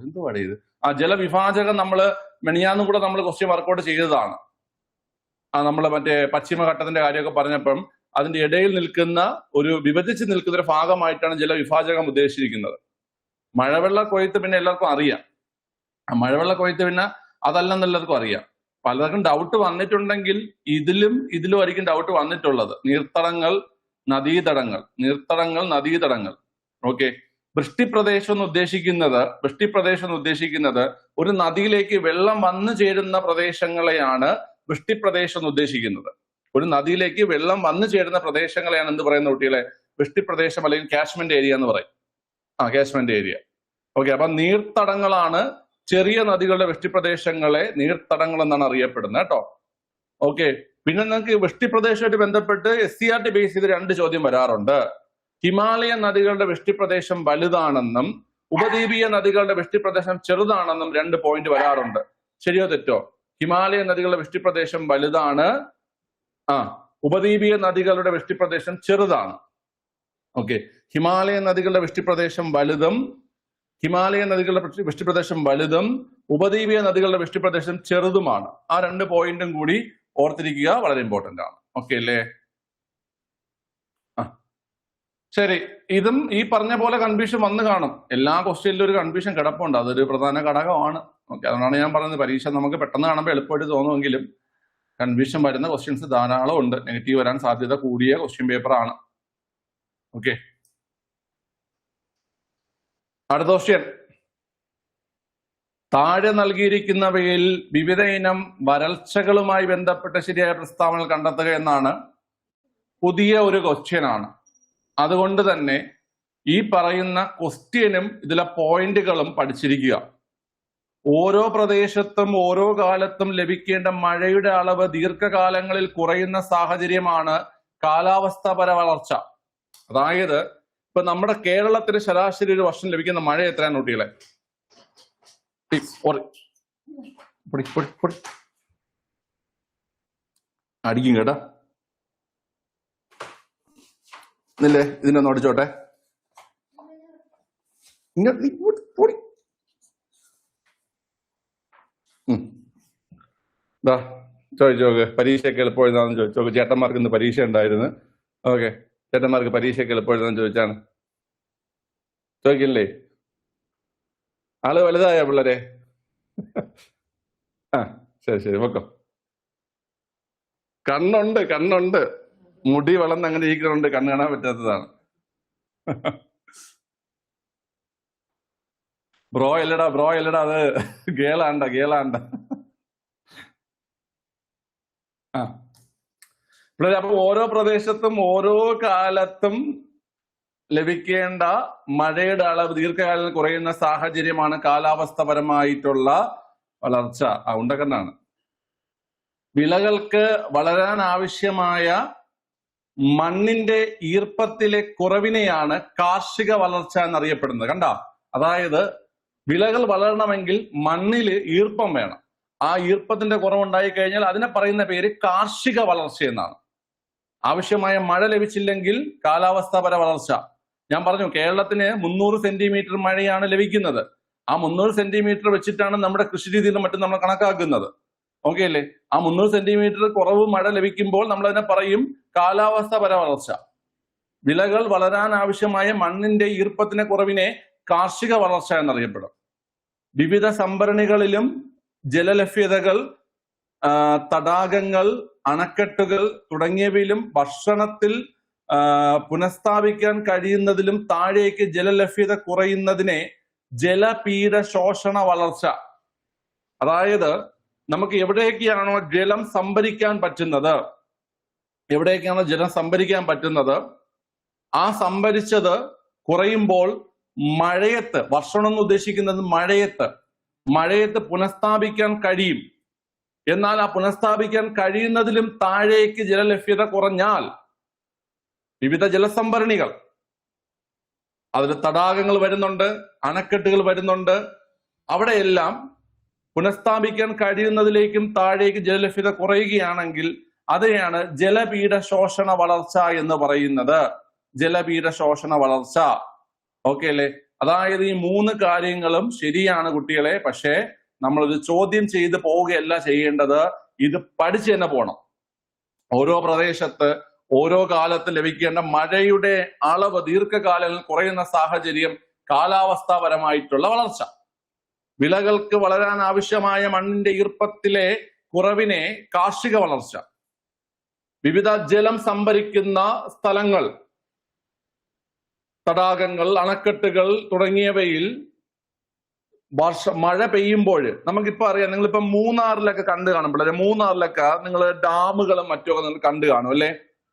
എന്തുവാണ് ഇത്? ജലവിഭാജകം നമ്മള് മെനിയാന്നും കൂടെ നമ്മൾ ക്വസ്റ്റ്യൻ വർക്കൗട്ട് ചെയ്തതാണ്. നമ്മൾ മറ്റേ പശ്ചിമഘട്ടത്തിന്റെ കാര്യമൊക്കെ പറഞ്ഞപ്പം അതിന്റെ ഇടയിൽ നിൽക്കുന്ന വിഭജിച്ച് നിൽക്കുന്ന ഒരു ഭാഗമായിട്ടാണ് ജലവിഭാജകം ഉദ്ദേശിച്ചിരിക്കുന്നത്. മഴവെള്ള കൊയ്ത്ത് പിന്നെ എല്ലാവർക്കും അറിയാം. മഴവെള്ള കൊയ്ത്ത് പിന്നെ അതല്ലെന്ന് എല്ലാവർക്കും അറിയാം. പലർക്കും ഡൗട്ട് വന്നിട്ടുണ്ടെങ്കിൽ ഇതിലും ആയിരിക്കും ഡൗട്ട് വന്നിട്ടുള്ളത്. നീർത്തടങ്ങൾ, നദീതടങ്ങൾ. ഓക്കെ, വൃഷ്ടിപ്രദേശം എന്ന് ഉദ്ദേശിക്കുന്നത് ഒരു നദിയിലേക്ക് വെള്ളം വന്നു ചേരുന്ന പ്രദേശങ്ങളെയാണ് വൃഷ്ടിപ്രദേശം എന്ന് ഉദ്ദേശിക്കുന്നത്. ഒരു നദിയിലേക്ക് വെള്ളം വന്നു ചേരുന്ന പ്രദേശങ്ങളെയാണ് എന്ത് പറയുന്ന കുട്ടികളെ? വൃഷ്ടിപ്രദേശം അല്ലെങ്കിൽ കാച്ച്മെന്റ് ഏരിയ എന്ന് പറയും. Catchment area. ഓക്കെ, അപ്പൊ നീർത്തടങ്ങളാണ് ചെറിയ നദികളുടെ വൃഷ്ടിപ്രദേശങ്ങളെ നീർത്തടങ്ങൾ എന്നാണ് അറിയപ്പെടുന്നത് കേട്ടോ. ഓക്കെ, പിന്നെ നിങ്ങൾക്ക് വൃഷ്ടിപ്രദേശമായിട്ട് ബന്ധപ്പെട്ട് SCERT ബേസ് ചെയ്ത് 2 ചോദ്യം വരാറുണ്ട്. ഹിമാലയൻ നദികളുടെ വൃഷ്ടിപ്രദേശം വലുതാണെന്നും ഉപദ്വീപീയ നദികളുടെ വൃഷ്ടിപ്രദേശം ചെറുതാണെന്നും 2 പോയിന്റ് വരാറുണ്ട്. ശരിയോ തെറ്റോ? ഹിമാലയൻ നദികളുടെ വൃഷ്ടിപ്രദേശം വലുതാണ്, ഉപദ്വീപീയ നദികളുടെ വൃഷ്ടിപ്രദേശം ചെറുതാണ്. ഓക്കെ, ഹിമാലയൻ നദികളുടെ വൃഷ്ടിപ്രദേശം വലുതും ഉപദ്വീപീയ നദികളുടെ വൃഷ്ടിപ്രദേശം ചെറുതുമാണ്. ആ 2 പോയിന്റും കൂടി ഓർത്തിരിക്കുക, വളരെ ഇമ്പോർട്ടന്റ് ആണ്. ഓക്കെ അല്ലേ? ശരി, ഇതും ഈ പറഞ്ഞ പോലെ കൺഫ്യൂഷൻ വന്നു കാണും. എല്ലാ ക്വസ്റ്റ്യനിലും ഒരു കൺഫ്യൂഷൻ കിടപ്പുണ്ട്. അതൊരു പ്രധാന ഘടകമാണ്. ഓക്കെ, അതുകൊണ്ടാണ് ഞാൻ പറഞ്ഞത് പരീക്ഷ നമുക്ക് പെട്ടെന്ന് കാണുമ്പോൾ എളുപ്പമായിട്ട് തോന്നുമെങ്കിലും കൺഫ്യൂഷൻ വരുന്ന ക്വസ്റ്റ്യൻസ് ധാരാളം ഉണ്ട്. നെഗറ്റീവ് വരാൻ സാധ്യത കൂടിയ ക്വസ്റ്റ്യൻ പേപ്പർ ആണ്. ഓക്കെ, അടുത്ത ക്വസ്റ്റ്യൻ. താഴെ നൽകിയിരിക്കുന്നവയിൽ വിവിധ ഇനം വരൾച്ചകളുമായി ബന്ധപ്പെട്ട ശരിയായ പ്രസ്താവനകൾ കണ്ടെത്തുക എന്നാണ്. പുതിയ ഒരു ക്വസ്റ്റ്യൻ ആണ്. അതുകൊണ്ട് തന്നെ ഈ പറയുന്ന ക്വസ്റ്റ്യനും ഇതിലെ പോയിന്റുകളും പഠിച്ചിരിക്കുക. ഓരോ പ്രദേശത്തും ഓരോ കാലത്തും ലഭിക്കേണ്ട മഴയുടെ അളവ് ദീർഘകാലങ്ങളിൽ കുറയുന്ന സാഹചര്യമാണ് കാലാവസ്ഥാപര വളർച്ച. അതായത് ഇപ്പൊ നമ്മുടെ കേരളത്തിന് ശരാശരി ഒരു വർഷം ലഭിക്കുന്ന മഴ എത്രയാണ് കുട്ടികളെ? അടിക്കും കേട്ടാ. ഇല്ലേ, ഇതിനൊന്ന് ഓടിച്ചോട്ടെ. ചോദിച്ചോക്ക്, പരീക്ഷയൊക്കെ എളുപ്പം എഴുതാന്ന് ചോദിച്ചോക്ക്. ചേട്ടന്മാർക്ക് ഇന്ന് പരീക്ഷ ഉണ്ടായിരുന്നു. ഓക്കെ, ചേട്ടന്മാർക്ക് പരീക്ഷയൊക്കെ എളുപ്പം എഴുതാന്ന് ചോദിച്ചാണ്. ചോദിക്കില്ലേ? ആള് വലുതായ പിള്ളേരെ? ശരി വെക്കോ. കണ്ണുണ്ട്, മുടി വളർന്ന് അങ്ങനെ ഇരിക്കുന്നുണ്ട്, കണ്ണ് കാണാൻ പറ്റാത്തതാണ്. ബ്രോ അല്ലടാ, അത് ഗേളാണ്ട. പിള്ളേരെ, അപ്പൊ ഓരോ പ്രദേശത്തും ഓരോ കാലത്തും ലഭിക്കേണ്ട മഴയുടെ അളവ് ദീർഘകാലം കുറയുന്ന സാഹചര്യമാണ് കാലാവസ്ഥപരമായിട്ടുള്ള വളർച്ച. ഉണ്ടക്കണ്ണാണ്. വിളകൾക്ക് വളരാൻ ആവശ്യമായ മണ്ണിന്റെ ഈർപ്പത്തിലെ കുറവിനെയാണ് കാർഷിക വളർച്ച എന്നറിയപ്പെടുന്നത്. കണ്ട, അതായത് വിളകൾ വളരണമെങ്കിൽ മണ്ണിൽ ഈർപ്പം വേണം. ആ ഈർപ്പത്തിന്റെ കുറവുണ്ടായി കഴിഞ്ഞാൽ അതിനെ പറയുന്ന പേര് കാർഷിക വളർച്ച എന്നാണ്. ആവശ്യമായ മഴ ലഭിച്ചില്ലെങ്കിൽ കാലാവസ്ഥാപര വളർച്ച. ഞാൻ പറഞ്ഞു കേരളത്തിന് 300 സെന്റിമീറ്റർ മഴയാണ് ലഭിക്കുന്നത്. ആ 300 സെന്റിമീറ്റർ വെച്ചിട്ടാണ് നമ്മുടെ കൃഷി രീതിയിലും മറ്റും നമ്മൾ കണക്കാക്കുന്നത്. ഓക്കെ അല്ലേ? ആ 300 സെന്റിമീറ്റർ കുറവ് മഴ ലഭിക്കുമ്പോൾ നമ്മൾ അതിനെ പറയും കാലാവസ്ഥാപര വളർച്ച. വിളകൾ വളരാൻ ആവശ്യമായ മണ്ണിന്റെ ഈർപ്പത്തിന്റെ കുറവിനെ കാർഷിക വളർച്ച എന്നറിയപ്പെടും. വിവിധ സംഭരണികളിലും ജലലഭ്യതകൾ, തടാകങ്ങൾ, അണക്കെട്ടുകൾ തുടങ്ങിയവയിലും ഭക്ഷണത്തിൽ പുനഃസ്ഥാപിക്കാൻ കഴിയുന്നതിലും താഴേക്ക് ജലലഭ്യത കുറയുന്നതിനെ ജലപീഠ ശോഷണ വളർച്ച. അതായത് നമുക്ക് എവിടേക്കാണോ ജലം സംഭരിക്കാൻ പറ്റുന്നത്, ആ സംഭരിച്ചത് കുറയുമ്പോൾ മഴയത്ത്, വർഷം എന്ന് ഉദ്ദേശിക്കുന്നത് മഴയത്ത് പുനഃസ്ഥാപിക്കാൻ കഴിയും. എന്നാൽ ആ പുനഃസ്ഥാപിക്കാൻ കഴിയുന്നതിലും താഴേക്ക് ജലലഭ്യത കുറഞ്ഞാൽ വിവിധ ജലസംഭരണികൾ, അതിൽ തടാകങ്ങൾ വരുന്നുണ്ട്, അണക്കെട്ടുകൾ വരുന്നുണ്ട്, അവിടെയെല്ലാം പുനഃസ്ഥാപിക്കാൻ കഴിയുന്നതിലേക്കും താഴേക്ക് ജലലഭ്യത കുറയുകയാണെങ്കിൽ അതിനെയാണ് ജലപീഠ ശോഷണ വളർച്ച എന്ന് പറയുന്നത്. ജലപീഠ ശോഷണ വളർച്ച. ഓക്കെ അല്ലേ? അതായത് ഈ 3 കാര്യങ്ങളും ശരിയാണ് കുട്ടികളെ. പക്ഷേ നമ്മളത് ചോദ്യം ചെയ്ത് പോവുകയല്ല ചെയ്യേണ്ടത്, ഇത് പഠിച്ചു തന്നെ പോകണം. ഓരോ പ്രദേശത്ത് ഓരോ കാലത്ത് ലഭിക്കേണ്ട മഴയുടെ അളവ് ദീർഘകാലങ്ങളിൽ കുറയുന്ന സാഹചര്യം കാലാവസ്ഥാപരമായിട്ടുള്ള വളർച്ച. വിളകൾക്ക് വളരാൻ ആവശ്യമായ മണ്ണിന്റെ ഈർപ്പത്തിലെ കുറവിനെ കാർഷിക വളർച്ച. വിവിധ ജലം സംഭരിക്കുന്ന സ്ഥലങ്ങൾ, തടാകങ്ങൾ, അണക്കെട്ടുകൾ തുടങ്ങിയവയിൽ മഴ പെയ്യുമ്പോൾ നമുക്കിപ്പോ അറിയാം, നിങ്ങളിപ്പോ മൂന്നാറിലൊക്കെ കണ്ടു കാണുമ്പോൾ, മൂന്നാറിലൊക്കെ നിങ്ങൾ ഡാമുകളും മറ്റുമൊക്കെ നിങ്ങൾ കണ്ടു കാണും അല്ലെ?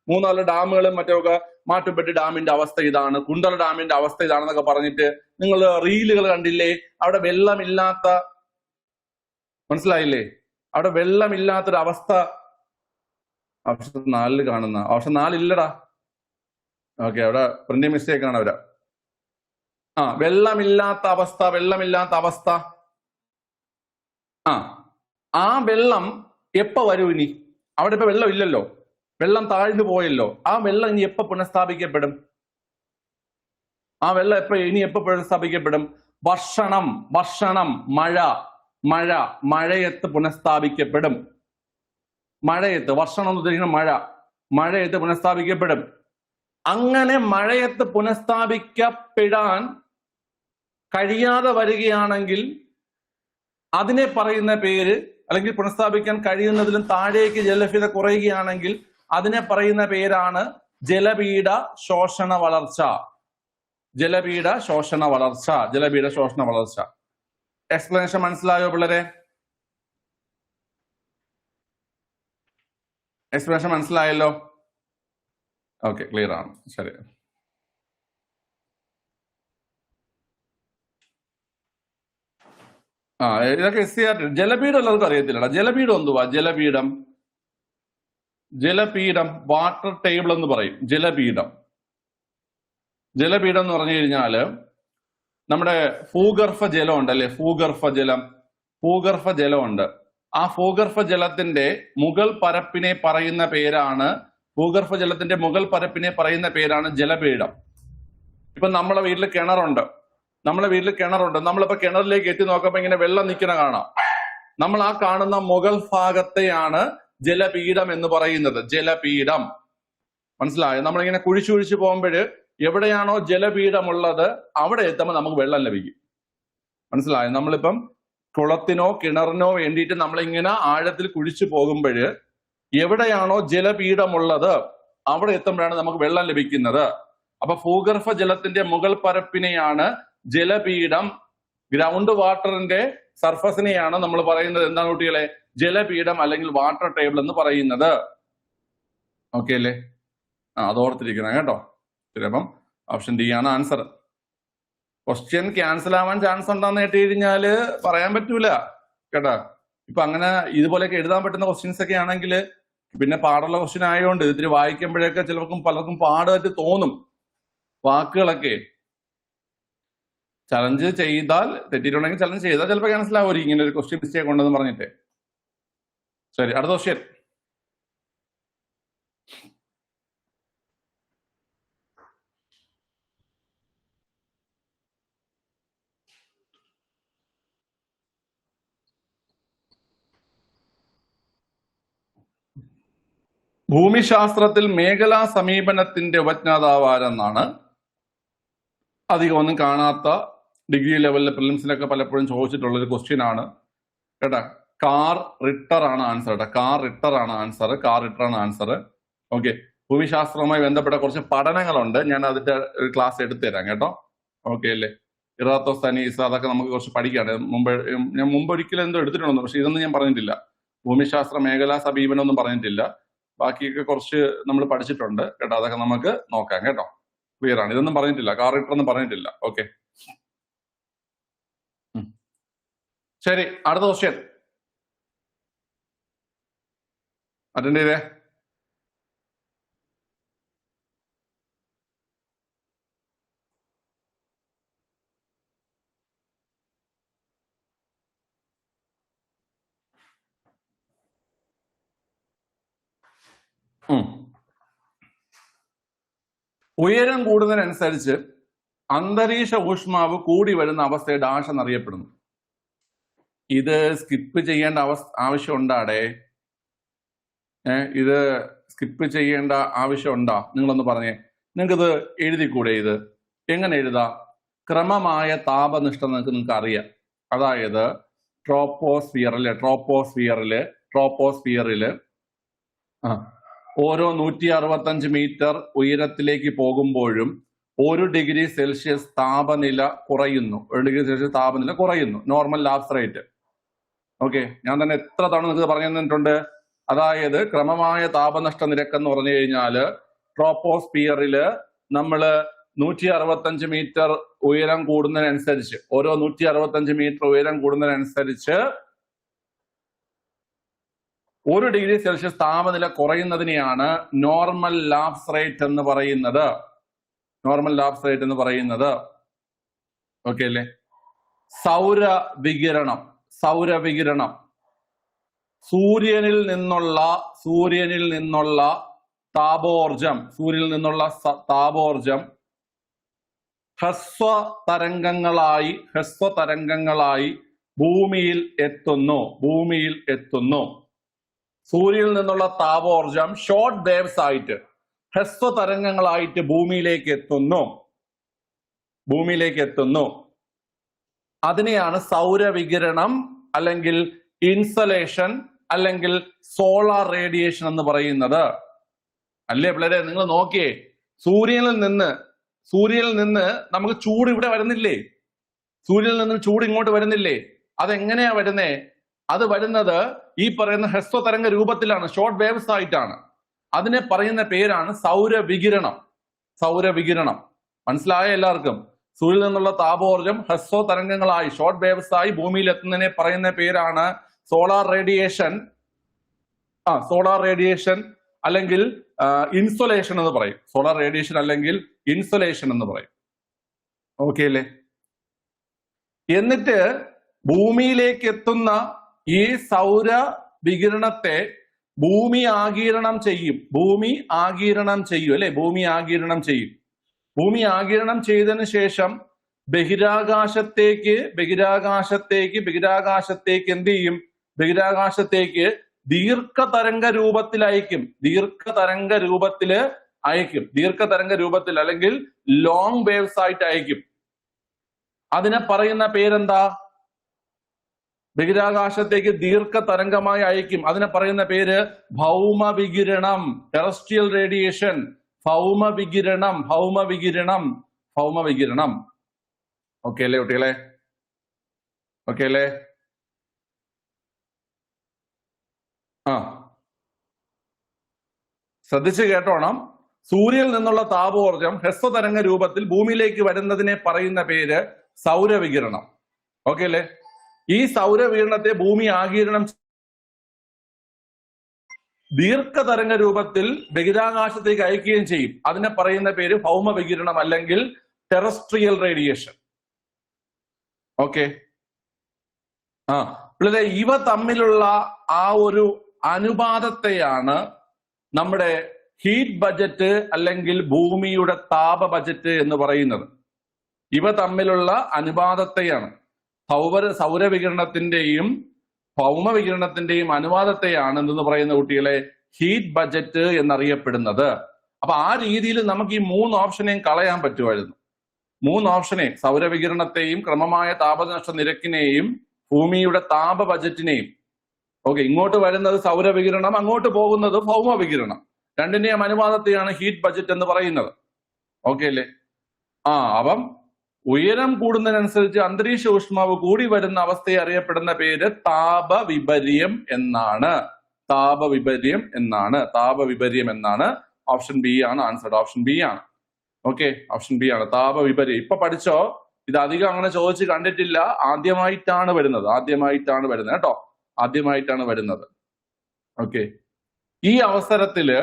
മൂന്നാറിലെ ഡാമുകളും മറ്റൊക്കെ, മാട്ടുപ്പെട്ടി ഡാമിന്റെ അവസ്ഥ ഇതാണ്, കുണ്ടള ഡാമിന്റെ അവസ്ഥ ഇതാണെന്നൊക്കെ പറഞ്ഞിട്ട് നിങ്ങൾ റീലുകൾ കണ്ടില്ലേ? അവിടെ വെള്ളമില്ലാത്ത, മനസ്സിലായില്ലേ? അവിടെ വെള്ളമില്ലാത്തൊരു അവസ്ഥ ഓപ്ഷൻ 4 കാണുന്ന. ഓപ്ഷൻ 4 ഇല്ലടാ. ഓക്കെ, അവിടെ പ്രിന്റിംഗ് മിസ്റ്റേക്ക് ആണ് അവര്. വെള്ളമില്ലാത്ത അവസ്ഥ. ആ വെള്ളം എപ്പ വരും ഇനി? അവിടെ ഇപ്പൊ വെള്ളം ഇല്ലല്ലോ, വെള്ളം താഴ്ന്നു പോയല്ലോ. ആ വെള്ളം ഇനി എപ്പോ പുനഃസ്ഥാപിക്കപ്പെടും? എപ്പോ പുനഃസ്ഥാപിക്കപ്പെടും? വർഷണം, മഴയത്ത് പുനഃസ്ഥാപിക്കപ്പെടും. വർഷണം എന്ന് ഉദ്ദേശിക്കുന്ന മഴയത്ത് പുനഃസ്ഥാപിക്കപ്പെടും. അങ്ങനെ മഴയത്ത് പുനഃസ്ഥാപിക്കപ്പെടാൻ കഴിയാതെ വരികയാണെങ്കിൽ അതിനെ പറയുന്ന പേര്, അല്ലെങ്കിൽ പുനഃസ്ഥാപിക്കാൻ കഴിയുന്നതിലും താഴേക്ക് ജലലഭ്യത കുറയുകയാണെങ്കിൽ അതിനെ പറയുന്ന പേരാണ് ജലപീഠ ശോഷണ വളർച്ച. ജലപീഠ ശോഷണ വളർച്ച. എക്സ്പ്ലനേഷൻ മനസ്സിലായോ പിള്ളേരെ? എക്സ്പ്ലനേഷൻ മനസ്സിലായല്ലോ? ഓക്കെ, ക്ലിയർ ആണ്. ശരി. ഇതൊക്കെ ജലപീഠം എല്ലാവർക്കും അറിയത്തില്ലടാ. ജലപീഠം എന്തുവാ? ജലപീഠം വാട്ടർ ടേബിൾ എന്ന് പറയും. ജലപീഠം എന്ന് പറഞ്ഞു കഴിഞ്ഞാല് നമ്മുടെ ഭൂഗർഭ ജലം ഉണ്ടല്ലേ, ഭൂഗർഭ ജലമുണ്ട്. ആ ഭൂഗർഭ ജലത്തിന്റെ മുകൾ പരപ്പിനെ പറയുന്ന പേരാണ് ജലപീഠം. ഇപ്പൊ നമ്മളെ വീട്ടിൽ കിണറുണ്ട്. നമ്മളിപ്പോ കിണറിലേക്ക് എത്തി നോക്കുമ്പോ ഇങ്ങനെ വെള്ളം നിൽക്കുന്ന കാണാം. നമ്മൾ ആ കാണുന്ന മുകൾ ഭാഗത്തെയാണ് ജലപീഠം എന്ന് പറയുന്നത്. ജലപീഠം മനസ്സിലായോ? നമ്മളിങ്ങനെ കുഴിച്ചു പോകുമ്പോൾ എവിടെയാണോ ജലപീഠമുള്ളത് അവിടെ എത്തുമ്പോൾ നമുക്ക് വെള്ളം ലഭിക്കും. മനസ്സിലായോ? നമ്മളിപ്പം കുളത്തിനോ കിണറിനോ വേണ്ടിയിട്ട് നമ്മളിങ്ങനെ ആഴത്തിൽ കുഴിച്ചു പോകുമ്പോൾ എവിടെയാണോ ജലപീഠമുള്ളത് അവിടെ എത്തുമ്പോഴാണ് നമുക്ക് വെള്ളം ലഭിക്കുന്നത്. അപ്പൊ ഭൂഗർഭ ജലത്തിന്റെ മുകൾ പരപ്പിനെയാണ് ജലപീഠം, ഗ്രൗണ്ട് വാട്ടറിന്റെ സർഫസിനെയാണ് നമ്മൾ പറയുന്നത് എന്താണ് കുട്ടികളെ? ജലപീഠം അല്ലെങ്കിൽ വാട്ടർ ടേബിൾ എന്ന് പറയുന്നത്. ഓക്കെ അല്ലേ? അതോർത്തിരിക്കണം കേട്ടോ. ചിലപ്പം ഓപ്ഷൻ ഡി ആണ് ആൻസർ. ക്വസ്റ്റ്യൻ ക്യാൻസൽ ആവാൻ ചാൻസ് ഉണ്ടെന്ന് കേട്ട് കഴിഞ്ഞാല് പറയാൻ പറ്റൂല കേട്ടോ. ഇപ്പൊ അങ്ങനെ ഇതുപോലെയൊക്കെ എഴുതാൻ പറ്റുന്ന ക്വസ്റ്റ്യൻസ് ഒക്കെ ആണെങ്കിൽ പിന്നെ പാടുള്ള ക്വസ്റ്റ്യൻ ആയതുകൊണ്ട് ഇത്തിരി വായിക്കുമ്പോഴൊക്കെ ചിലർക്കും പലർക്കും പാടായിട്ട് തോന്നും വാക്കുകളൊക്കെ. ചലഞ്ച് ചെയ്താൽ തെറ്റിയിട്ടുണ്ടെങ്കിൽ ചലഞ്ച് ചെയ്താൽ ചിലപ്പോൾ മനസ്സിലാവും ഇങ്ങനെ ഒരു ക്വസ്റ്റ്യൻ മിസ്റ്റേക്ക് ഉണ്ടെന്ന് പറഞ്ഞിട്ട്. ശരി, അടുത്ത ക്വസ്റ്റ്യൻ. ഭൂമിശാസ്ത്രത്തിൽ മേഖലാ സമീപനത്തിന്റെ ഉപജ്ഞാതാവ് ആരെന്നാണ്. അധികം ഒന്നും കാണാത്ത ഡിഗ്രി ലെവലിലെ പ്രിലിംസിലൊക്കെ പലപ്പോഴും ചോദിച്ചിട്ടുള്ള ഒരു ക്വസ്റ്റ്യൻ ആണ് കേട്ടാ. കാർ റിട്ടർ ആണ് ആൻസർ കേട്ടോ. കാർ റിട്ടർ ആണ് ആൻസർ. ഓക്കെ, ഭൂമിശാസ്ത്രവുമായി ബന്ധപ്പെട്ട കുറച്ച് പഠനങ്ങളുണ്ട്, ഞാൻ അതിന്റെ ഒരു ക്ലാസ് എടുത്തു തരാം കേട്ടോ. ഓക്കെ അല്ലേ? ഇറാത്തോസ്തനീസ് അതൊക്കെ നമുക്ക് കുറച്ച് പഠിക്കാണ്. ഞാൻ മുമ്പ് ഒരിക്കലും എന്തോ എടുത്തിട്ടുണ്ടോ, പക്ഷെ ഇതൊന്നും ഞാൻ പറഞ്ഞിട്ടില്ല. ഭൂമിശാസ്ത്ര മേഖലാ സമീപനം ഒന്നും പറഞ്ഞിട്ടില്ല. ബാക്കിയൊക്കെ കുറച്ച് നമ്മൾ പഠിച്ചിട്ടുണ്ട് കേട്ടോ. അതൊക്കെ നമുക്ക് നോക്കാം കേട്ടോ. ക്ലിയർ ആണ്, ഇതൊന്നും പറഞ്ഞിട്ടില്ല, കാർ റിട്ടർ ഒന്നും പറഞ്ഞിട്ടില്ല. ഓക്കെ, ശരി, അടുത്ത ക്വസ്റ്റ്യൻ അറ്റൻഡ് ചെയ്തേ. ഉയരം കൂടുന്നതിനനുസരിച്ച് അന്തരീക്ഷ ഊഷ്മാവ് കൂടി വരുന്ന അവസ്ഥയെ ഡാഷ് എന്നറിയപ്പെടുന്നു. ഇത് സ്കിപ്പ് ചെയ്യേണ്ട ആവശ്യം ഉണ്ടാടേ. ഇത് സ്കിപ്പ് ചെയ്യേണ്ട ആവശ്യം ഉണ്ടാ? നിങ്ങളൊന്ന് പറഞ്ഞേ. നിങ്ങൾക്കിത് എഴുതിക്കൂടെ? ഇത് എങ്ങനെ എഴുതാം? ക്രമമായ താപനിഷ്ഠ നിങ്ങൾക്ക് അറിയാം. അതായത് ട്രോപ്പോസ്ഫിയറില് ഓരോ 165 മീറ്റർ ഉയരത്തിലേക്ക് പോകുമ്പോഴും 1 ഡിഗ്രി സെൽഷ്യസ് താപനില കുറയുന്നു. 1 ഡിഗ്രി സെൽഷ്യസ് താപനില കുറയുന്നു, നോർമൽ ലാപ്സ് റേറ്റ്. ഓക്കെ, ഞാൻ തന്നെ എത്ര തവണ നിങ്ങൾക്ക് പറഞ്ഞു തന്നിട്ടുണ്ട്. അതായത് ക്രമമായ താപനഷ്ട നിരക്ക് എന്ന് പറഞ്ഞു കഴിഞ്ഞാല് ട്രോപ്പോസ്ഫിയറില് നമ്മള് 165 മീറ്റർ ഉയരം കൂടുന്നതിനനുസരിച്ച്, ഓരോ 165 മീറ്റർ ഉയരം കൂടുന്നതിനനുസരിച്ച് 1 ഡിഗ്രി സെൽഷ്യസ് താപനില കുറയുന്നതിനെയാണ് നോർമൽ ലാപ്സ് റേറ്റ് എന്ന് പറയുന്നത്. ഓക്കെ അല്ലേ? സൗരവികിരണം സൂര്യനിൽ നിന്നുള്ള താപോർജം ഹ്രസ്വ തരംഗങ്ങളായി ഭൂമിയിൽ എത്തുന്നു. സൂര്യനിൽ നിന്നുള്ള താപോർജം ഷോർട്ട് വേവ്സ് ആയിട്ട് ഹ്രസ്വ തരംഗങ്ങളായിട്ട് ഭൂമിയിലേക്ക് എത്തുന്നു. അതിനെയാണ് സൗരവികിരണം അല്ലെങ്കിൽ ഇൻസലേഷൻ അല്ലെങ്കിൽ സോളാർ റേഡിയേഷൻ എന്ന് പറയുന്നത്. അല്ലേ പിള്ളേരെ? നിങ്ങൾ നോക്കിയേ, സൂര്യനിൽ നിന്ന് നമുക്ക് ചൂട് ഇവിടെ വരുന്നില്ലേ? സൂര്യനിൽ നിന്ന് ചൂട് ഇങ്ങോട്ട് വരുന്നില്ലേ? അതെങ്ങനെയാ വരുന്നേ? അത് വരുന്നത് ഈ പറയുന്ന ഹ്രസ്വ തരംഗ രൂപത്തിലാണ്, ഷോർട്ട് വേവ്സ് ആയിട്ടാണ്. അതിനെ പറയുന്ന പേരാണ് സൗരവികിരണം. മനസ്സിലായ എല്ലാവർക്കും? സൂര്യനിൽ നിന്നുള്ള താപോർജം ഹ്രസ്വ തരംഗങ്ങളായി ഷോർട്ട് വേവ്സ് ആയി ഭൂമിയിൽ എത്തുന്നതിനെ പറയുന്ന പേരാണ് സോളാർ റേഡിയേഷൻ അല്ലെങ്കിൽ ഇൻസൊലേഷൻ എന്ന് പറയും. സോളാർ റേഡിയേഷൻ അല്ലെങ്കിൽ ഇൻസൊലേഷൻ എന്ന് പറയും. ഓക്കെ അല്ലേ? എന്നിട്ട് ഭൂമിയിലേക്ക് എത്തുന്ന ഈ സൗര വികിരണത്തെ ഭൂമി ആഗിരണം ചെയ്യും അല്ലെ? ഭൂമി ആഗിരണം ചെയ്തതിനു ശേഷം ബഹിരാകാശത്തേക്ക് എന്ത് ചെയ്യും? ബഹിരാകാശത്തേക്ക് ദീർഘതരംഗ രൂപത്തിൽ അല്ലെങ്കിൽ ലോങ് വേവ്സ് ആയിട്ട് അയക്കും. അതിനെ പറയുന്ന പേരെന്താ? ബഹിരാകാശത്തേക്ക് ദീർഘതരംഗമായി അയക്കും. അതിനെ പറയുന്ന പേര് ഭൗമവികിരണം, ടെറസ്ട്രിയൽ റേഡിയേഷൻ. ഭൗമവികിരണം. ഓക്കെ അല്ലേ കുട്ടികളെ? ഓക്കെ അല്ലേ? ശ്രദ്ധിച്ച് കേട്ടോണം. സൂര്യനിൽ നിന്നുള്ള താപോർജം ഹ്രസ്വതരംഗ രൂപത്തിൽ ഭൂമിയിലേക്ക് വരുന്നതിനെ പറയുന്ന പേര് സൗരവികിരണം. ഓക്കെ അല്ലേ? ഈ സൗരവികിരണത്തെ ഭൂമി ദീർഘതരംഗ രൂപത്തിൽ ബഹിരാകാശത്തേക്ക് അയക്കുകയും ചെയ്യും. അതിനെ പറയുന്ന പേര് ഭൗമ വികിരണം അല്ലെങ്കിൽ ടെറസ്ട്രിയൽ റേഡിയേഷൻ. ഓക്കെ. പിള്ളേരെ, ഇവ തമ്മിലുള്ള ആ ഒരു അനുപാതത്തെയാണ് നമ്മുടെ ഹീറ്റ് ബജറ്റ് അല്ലെങ്കിൽ ഭൂമിയുടെ താപ ബജറ്റ് എന്ന് പറയുന്നത്. ഇവ തമ്മിലുള്ള അനുപാതത്തെയാണ് സൗരവികിരണത്തിന്റെയും ഭൗമവികിരണത്തിന്റെയും അനുപാതത്തെയാണ് എന്തെന്ന് പറയുന്ന കുട്ടികളെ ഹീറ്റ് ബജറ്റ് എന്നറിയപ്പെടുന്നത്. അപ്പൊ ആ രീതിയിൽ നമുക്ക് ഈ 3 ഓപ്ഷനെയും കളയാൻ പറ്റുമായിരുന്നു. 3 ഓപ്ഷനെയും, സൗരവികിരണത്തെയും ക്രമമായ താപനഷ്ട നിരക്കിനെയും ഭൂമിയുടെ താപ ബജറ്റിനെയും. ഓക്കെ, ഇങ്ങോട്ട് വരുന്നത് സൗരവികിരണം, അങ്ങോട്ട് പോകുന്നത് ഭൗമവികിരണം. രണ്ടിന്റെയും അനുപാതത്തെയാണ് ഹീറ്റ് ബജറ്റ് എന്ന് പറയുന്നത്. ഓക്കെ അല്ലേ? അപ്പം ഉയരം കൂടുന്നതിനനുസരിച്ച് അന്തരീക്ഷ ഊഷ്മാവ് കൂടി വരുന്ന അവസ്ഥയെ അറിയപ്പെടുന്ന പേര് താപവിപര്യം എന്നാണ്. താപവിപര്യം എന്നാണ്. ഓപ്ഷൻ ബി ആണ് ആൻസർ. ഓപ്ഷൻ ബി ആണ്. ഓക്കെ, ഓപ്ഷൻ ബി ആണ് താപവിപര്യം. ഇപ്പൊ പഠിച്ചോ, ഇത് അധികം അങ്ങനെ ചോദിച്ച് കണ്ടിട്ടില്ല. ആദ്യമായിട്ടാണ് വരുന്നത് കേട്ടോ. ആദ്യമായിട്ടാണ് വരുന്നത്. ഓക്കെ, ഈ അവസരത്തില്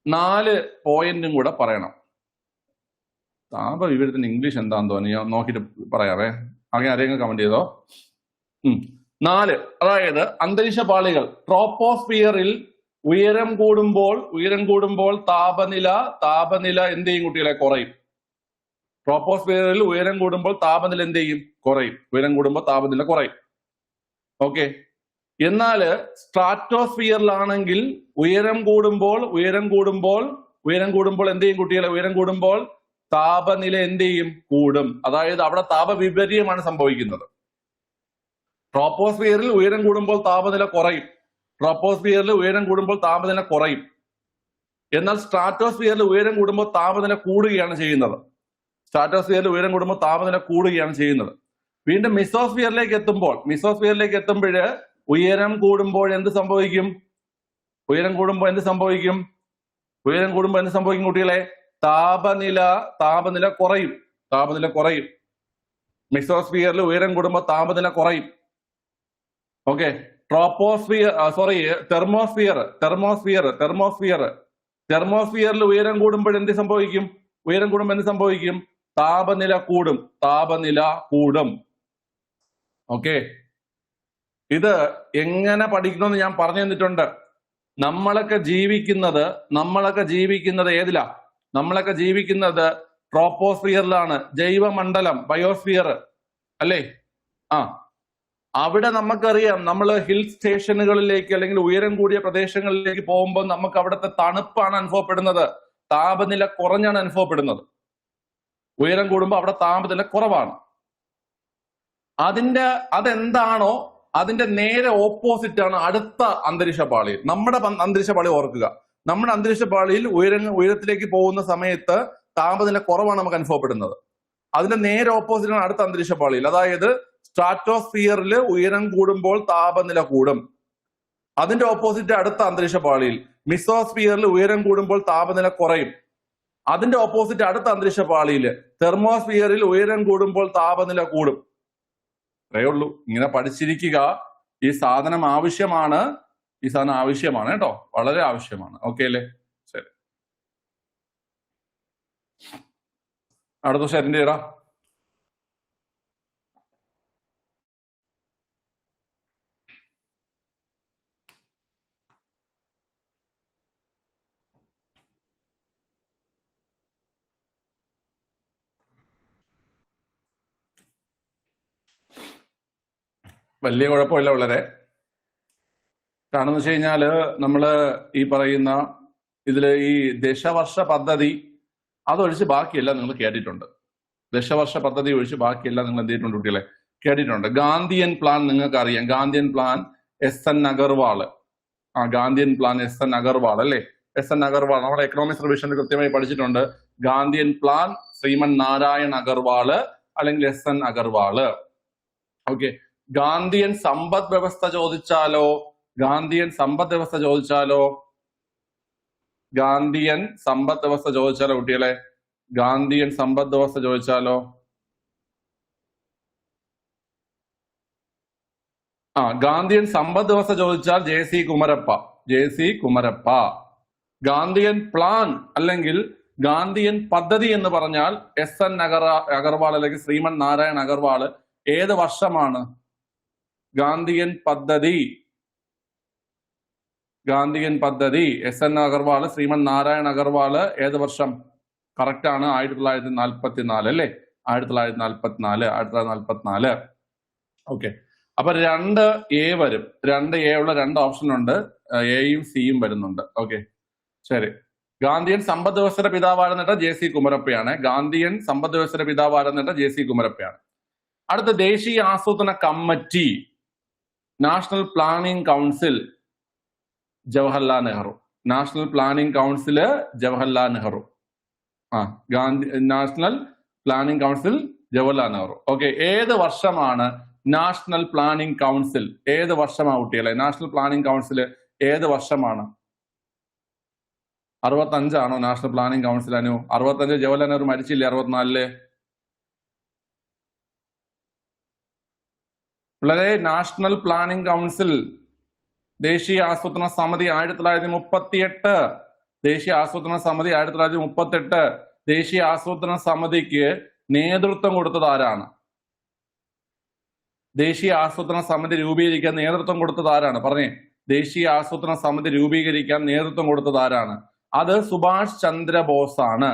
4 പോയിന്റും കൂടെ പറയണം. താപവിപര്യത്തിന് ഇംഗ്ലീഷ് എന്താന്ന് തോന്നി, ഞാൻ നോക്കിയിട്ട് പറയാവേ. അങ്ങനെ ആരെങ്കിലും കമന്റ് ചെയ്തോ? 4, അതായത് അന്തരീക്ഷ പാളികൾ. ട്രോപ്പോസ്ഫിയറിൽ ഉയരം കൂടുമ്പോൾ താപനില എന്ത് ചെയ്യും കുട്ടികളെ? കുറയും. ട്രോപ്പോസ്ഫിയറിൽ ഉയരം കൂടുമ്പോൾ താപനില എന്ത് ചെയ്യും? കുറയും. ഉയരം കൂടുമ്പോൾ താപനില കുറയും. ഓക്കെ. എന്നാല് സ്ട്രാറ്റോസ്ഫിയറിലാണെങ്കിൽ ഉയരം കൂടുമ്പോൾ എന്ത് ചെയ്യും കുട്ടികളെ? ഉയരം കൂടുമ്പോൾ താപനില എന്ത് ചെയ്യും? കൂടും. അതായത് അവിടെ താപവിപര്യമാണ് സംഭവിക്കുന്നത്. ട്രോപ്പോസ്ഫിയറിൽ ഉയരം കൂടുമ്പോൾ താപനില കുറയും. എന്നാൽ സ്ട്രാറ്റോസ്ഫിയറിൽ ഉയരം കൂടുമ്പോൾ താപനില കൂടുകയാണ് ചെയ്യുന്നത്. വീണ്ടും മിസോസ്ഫിയറിലേക്ക് എത്തുമ്പോൾ ഉയരം കൂടുമ്പോൾ എന്ത് സംഭവിക്കും കുട്ടികളെ? താപനില കുറയും. മിസോസ്ഫിയറിൽ ഉയരം കൂടുമ്പോൾ താപനില കുറയും. ഓക്കെ. തെർമോസ്ഫിയറിൽ ഉയരം കൂടുമ്പോൾ എന്ത് സംഭവിക്കും? താപനില കൂടും. ഓക്കെ, ഇത് എങ്ങനെ പഠിക്കണമെന്ന് ഞാൻ പറഞ്ഞു തന്നിട്ടുണ്ട്. നമ്മളൊക്കെ ജീവിക്കുന്നത് ഏതിലാ? നമ്മളൊക്കെ ജീവിക്കുന്നത് ട്രോപ്പോസ്ഫിയറിലാണ്. ജൈവമണ്ഡലം, ബയോസ്ഫിയർ അല്ലേ? അവിടെ നമുക്കറിയാം, നമ്മൾ ഹിൽ സ്റ്റേഷനുകളിലേക്ക് അല്ലെങ്കിൽ ഉയരം കൂടിയ പ്രദേശങ്ങളിലേക്ക് പോകുമ്പോൾ നമുക്ക് അവിടുത്തെ തണുപ്പാണ് അനുഭവപ്പെടുന്നത്. താപനില കുറഞ്ഞാണ് അനുഭവപ്പെടുന്നത്. ഉയരം കൂടുമ്പോൾ അവിടെ താപനില കുറവാണ്. അതെന്താണോ അതിന്റെ നേരെ ഓപ്പോസിറ്റ് ആണ് അടുത്ത അന്തരീക്ഷ പാളിയിൽ. നമ്മുടെ അന്തരീക്ഷ പാളി ഓർക്കുക. നമ്മുടെ അന്തരീക്ഷ പാളിയിൽ ഉയരത്തിലേക്ക് പോകുന്ന സമയത്ത് താപനില കുറവാണ് നമുക്ക് അനുഭവപ്പെടുന്നത്. അതിന്റെ നേരെ ഓപ്പോസിറ്റ് ആണ് അടുത്ത അന്തരീക്ഷ പാളിയിൽ. അതായത് സ്ട്രാറ്റോസ്ഫിയറിൽ ഉയരം കൂടുമ്പോൾ താപനില കൂടും. അതിന്റെ ഓപ്പോസിറ്റ് അടുത്ത അന്തരീക്ഷ പാളിയിൽ. മിസോസ്ഫിയറിൽ ഉയരം കൂടുമ്പോൾ താപനില കുറയും. അതിന്റെ ഓപ്പോസിറ്റ് അടുത്ത അന്തരീക്ഷ പാളിയിൽ. തെർമോസ്ഫിയറിൽ ഉയരം കൂടുമ്പോൾ താപനില കൂടും. അത്രയേ ഉള്ളൂ. ഇങ്ങനെ പഠിച്ചിരിക്കുക. ഈ സാധനം ആവശ്യമാണ് കേട്ടോ. വളരെ ആവശ്യമാണ്. ഓക്കെ അല്ലേ? ശരി, അടുത്ത ശരിന്റെ ഇടാ. വലിയ കുഴപ്പമില്ല വളരെ. കാരണം എന്ന് വെച്ച് കഴിഞ്ഞാല് നമ്മള് ഈ പറയുന്ന ഇതില് ഈ ദശവർഷ പദ്ധതി അതൊഴിച്ച് ബാക്കിയെല്ലാം നിങ്ങൾ കേട്ടിട്ടുണ്ട്. ദശവർഷ പദ്ധതി ഒഴിച്ച് ബാക്കിയെല്ലാം നിങ്ങൾ എന്ത് ചെയ്തിട്ടുണ്ട് കുട്ടികളെ? കേട്ടിട്ടുണ്ട്. ഗാന്ധിയൻ പ്ലാൻ നിങ്ങൾക്ക് അറിയാം. ഗാന്ധിയൻ പ്ലാൻ എസ്.എൻ. അഗർവാള്. ഗാന്ധിയൻ പ്ലാൻ എസ്.എൻ. അഗർവാൾ അല്ലേ? എസ്.എൻ. അഗർവാൾ നമ്മുടെ എക്കണോമിക്സ് റിവിഷനിൽ കൃത്യമായി പഠിച്ചിട്ടുണ്ട്. ഗാന്ധിയൻ പ്ലാൻ ശ്രീമൻ നാരായൺ അഗർവാള് അല്ലെങ്കിൽ എസ്.എൻ. അഗർവാള്. ഓക്കെ. ഗാന്ധിയൻ സമ്പദ് വ്യവസ്ഥ ചോദിച്ചാലോ? ഗാന്ധിയൻ സമ്പദ് വ്യവസ്ഥ ചോദിച്ചാലോ കുട്ടികളെ? ഗാന്ധിയൻ സമ്പദ് വ്യവസ്ഥ ചോദിച്ചാലോ? ഗാന്ധിയൻ സമ്പദ് വ്യവസ്ഥ ചോദിച്ചാൽ JC. Kumarappa. JC Kumarappa. Gandhian plan അല്ലെങ്കിൽ ഗാന്ധിയൻ പദ്ധതി എന്ന് പറഞ്ഞാൽ SN അഗർവാൾ അല്ലെങ്കിൽ ശ്രീമൻ നാരായൺ അഗർവാൾ ഏത് വർഷമാണ്? ഗാന്ധിയൻ പദ്ധതി SN അഗർവാൾ ശ്രീമൻ നാരായൺ അഗർവാൾ ഏത് വർഷം? കറക്റ്റ് ആണ്, 1944 അല്ലേ? 1944. ഓക്കെ, അപ്പൊ 2A വരും. 2A ഉള്ള 2 ഓപ്ഷൻ ഉണ്ട്, എയും സിയും വരുന്നുണ്ട്. ഓക്കെ, ശരി. ഗാന്ധിയൻ സമ്പദ് വ്യവസ്ഥയുടെ പിതാവാരെന്നിട്ട് JC കുമരപ്പയാണ്. ഗാന്ധിയൻ സമ്പദ് വ്യവസ്ഥയുടെ പിതാവാരെന്നിട്ട് JC കുമരപ്പയാണ്. അടുത്ത ദേശീയ ആസൂത്രണ committee, national planning council, Jawaharlal Nehru. National planning council Jawaharlal Nehru. National planning council Jawaharlal Nehru. Okay, ഏത് വർഷമാണ് നാഷണൽ പ്ലാനിംഗ് കൗൺസിൽ? ഏത് വർഷമാണ് കുട്ടികളെ? നാഷണൽ പ്ലാനിംഗ് കൗൺസിൽ ഏത് വർഷമാണ്? 65 ആണോ national planning council? 65 Jawaharlal Nehru മരിച്ചില്ലേ 64? വളരെ നാഷണൽ പ്ലാനിംഗ് കൗൺസിൽ ദേശീയ ആസൂത്രണ സമിതി 1938. ദേശീയ ആസൂത്രണ സമിതി 1938. ദേശീയ ആസൂത്രണ സമിതിക്ക് നേതൃത്വം കൊടുത്തത് ആരാണ്? ദേശീയ ആസൂത്രണ സമിതി രൂപീകരിക്കാൻ നേതൃത്വം കൊടുത്തത് ആരാണ്? പറഞ്ഞേ. ദേശീയ ആസൂത്രണ സമിതി രൂപീകരിക്കാൻ നേതൃത്വം കൊടുത്തത് ആരാണ്? അത് സുഭാഷ് ചന്ദ്രബോസ് ആണ്.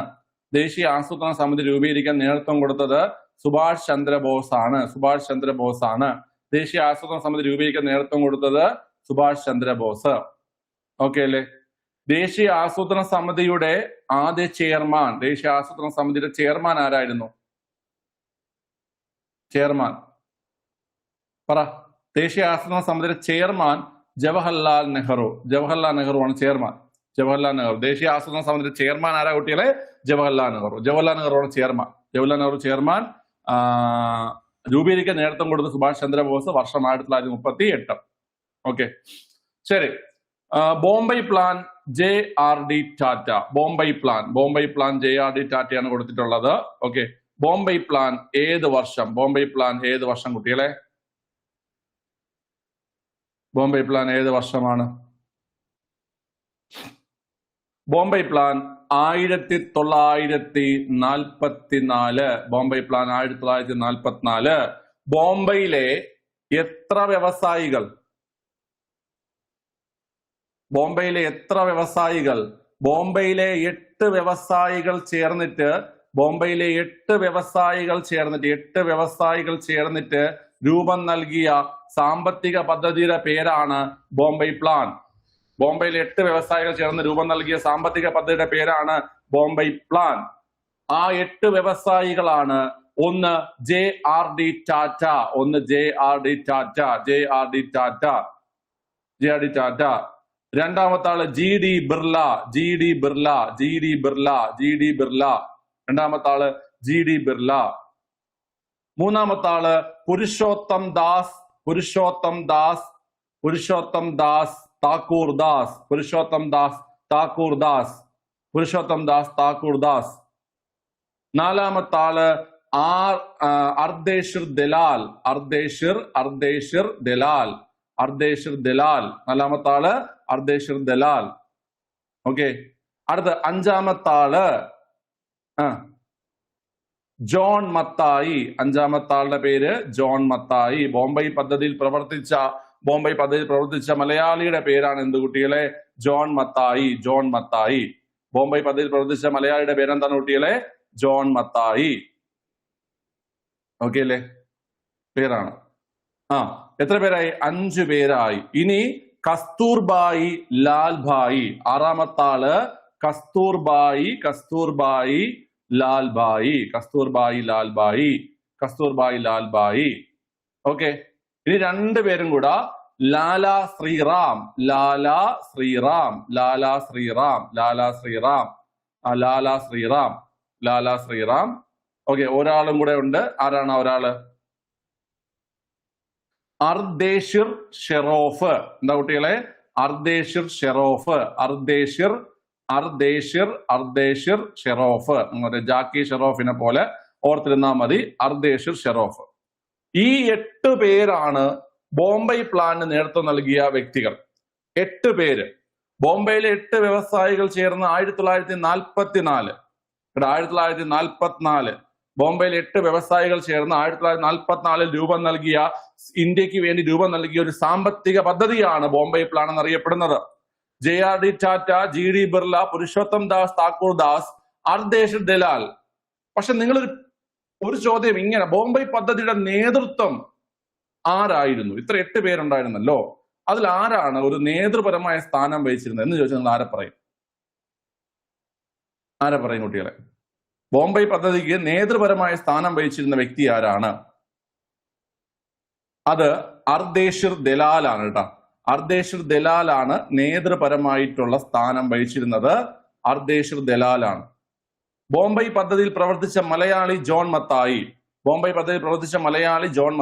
ദേശീയ ആസൂത്രണ സമിതി രൂപീകരിക്കാൻ നേതൃത്വം കൊടുത്തത് സുഭാഷ് ചന്ദ്രബോസ് ആണ്. ദേശീയ ആസൂത്രണ സമിതി രൂപീകരിക്കാൻ നേതൃത്വം കൊടുത്തത് സുഭാഷ് ചന്ദ്രബോസ്. ഓക്കെ അല്ലേ? ദേശീയ ആസൂത്രണ സമിതിയുടെ ആദ്യ ചെയർമാൻ, ദേശീയ ആസൂത്രണ സമിതിയുടെ ചെയർമാൻ ആരായിരുന്നു? ചെയർമാൻ പറ. ദേശീയ ആസൂത്രണ സമിതിയുടെ ചെയർമാൻ ജവഹർലാൽ നെഹ്റു. ജവഹർലാൽ നെഹ്റു ആണ് ചെയർമാൻ. ജവഹർലാൽ നെഹ്റു. ദേശീയ ആസൂത്രണ സമിതിയുടെ ചെയർമാൻ ആരാ കുട്ടികളെ? ജവഹർലാൽ നെഹ്റു. ജവഹർലാൽ നെഹ്റു ആണ് ചെയർമാൻ. ജവഹർലാൽ നെഹ്റു ചെയർമാൻ. രൂപീകരിക്കാൻ നേതൃത്വം കൊടുത്ത സുഭാഷ് ചന്ദ്രബോസ്. വർഷം 1938. ഓക്കെ, ശരി. Bombay plan JRD Tata. Bombay plan JRD ടാറ്റയാണ് കൊടുത്തിട്ടുള്ളത്. ഓക്കെ, ബോംബെ പ്ലാൻ ഏത് വർഷം? ബോംബെ പ്ലാൻ ഏത് വർഷം കുട്ടികളെ? ബോംബെ പ്ലാൻ ഏത് വർഷമാണ്? ബോംബെ പ്ലാൻ 1944. ബോംബെ പ്ലാൻ 1944. ബോംബെയിലെ എത്ര വ്യവസായികൾ? ബോംബെയിലെ എത്ര വ്യവസായികൾ? ബോംബെയിലെ 8 വ്യവസായികൾ ചേർന്നിട്ട്, ബോംബെയിലെ 8 വ്യവസായികൾ ചേർന്നിട്ട് രൂപം നൽകിയ സാമ്പത്തിക പദ്ധതിയുടെ പേരാണ് ബോംബെ പ്ലാൻ. ബോംബെയിലെ 8 വ്യവസായികൾ ചേർന്ന് രൂപം നൽകിയ സാമ്പത്തിക പദ്ധതിയുടെ പേരാണ് ബോംബെ പ്ലാൻ. ആ 8 വ്യവസായികളാണ് ഒന്ന് JRD ടാറ്റ. രണ്ടാമത്തെ ആള് GD ബിർള. രണ്ടാമത്തെ ആള് GD ബിർള. മൂന്നാമത്തെ ആള് പുരുഷോത്തം ദാസ് താക്കൂർ ദാസ്. നാലാമത്തെ ആള് അർദേശിർ ദലാൽ. നാലാമത്തെ ആള് അർദേശിർ ദലാൽ. ഓക്കെ, അടുത്ത 5-ാമത്തെ ആള് ജോൺ മത്തായി. 5-ാമത്തെ ആളുടെ പേര് ജോൺ മത്തായി. ബോംബെ പദ്ധതിയിൽ പ്രവർത്തിച്ച മലയാളിയുടെ പേരാണ് എന്ത് കുട്ടികളെ? ജോൺ മത്തായി. ബോംബെ പദ്ധതിയിൽ പ്രവർത്തിച്ച മലയാളിയുടെ പേരെന്താണ് കുട്ടികളെ? ജോൺ മത്തായി. ഓക്കെ അല്ലേ? പേരാണ്. എത്ര പേരായി? 5 പേരായി. ഇനി കസ്തൂർബായി ലാൽഭായി. 6-ാമത്തെ ആള് കസ്തൂർബായി ലാൽഭായി. ഓക്കെ, ഇനി 2 പേരും കൂടെ ലാലാ ശ്രീറാം. ഓക്കെ, ഒരാളും കൂടെ ഉണ്ട്. ആരാണ് ഒരാള്? അർദേശിർ ഷെറോഫ്. എന്താ കുട്ടികളെ? അർദേശിർ ഷെറോഫ്. ജാക്കി ഷെറോഫിനെ പോലെ ഓർത്തിരുന്നാൽ മതി. അർദേശിർ ഷെറോഫ്. ഈ 8 പേരാണ് ബോംബെ പ്ലാനിന് നേതൃത്വം നൽകിയ വ്യക്തികൾ. 8 പേര്. ബോംബെയിലെ 8 വ്യവസായികൾ ചേർന്ന് 1944 1944 ബോംബെയിലെ 8 വ്യവസായികൾ ചേർന്ന് 1944 ഇന്ത്യക്ക് വേണ്ടി രൂപം നൽകിയ ഒരു സാമ്പത്തിക പദ്ധതിയാണ് ബോംബെ പ്ലാൻ എന്നറിയപ്പെടുന്നത്. JRD Tata, GD Birla, Purushottam Das, Thakur Das, Ardeshir Dalal. പക്ഷെ നിങ്ങൾ ഒരു ചോദ്യം ഇങ്ങനെ, ബോംബെ പദ്ധതിയുടെ നേതൃത്വം ആരായിരുന്നു? ഇത്ര 8 പേരുണ്ടായിരുന്നല്ലോ, അതിൽ ആരാണ് ഒരു നേതൃപരമായ സ്ഥാനം വഹിച്ചിരുന്നത് എന്ന് ചോദിച്ചാൽ നിങ്ങൾ ആരെ പറയും കുട്ടികളെ? ബോംബെ പദ്ധതിക്ക് നേതൃപരമായ സ്ഥാനം വഹിച്ചിരുന്ന വ്യക്തി ആരാണ്? അത് അർദേശിർ ദലാലാണ് കേട്ടോ. അർദേശിർ ദലാലാണ് നേതൃപരമായിട്ടുള്ള സ്ഥാനം വഹിച്ചിരുന്നത്. അർദേശിർ ദലാലാണ്. ബോംബെ പദ്ധതിയിൽ പ്രവർത്തിച്ച മലയാളി ജോൺ മത്തായി. ബോംബെ പദ്ധതിയിൽ പ്രവർത്തിച്ച മലയാളി ജോൺ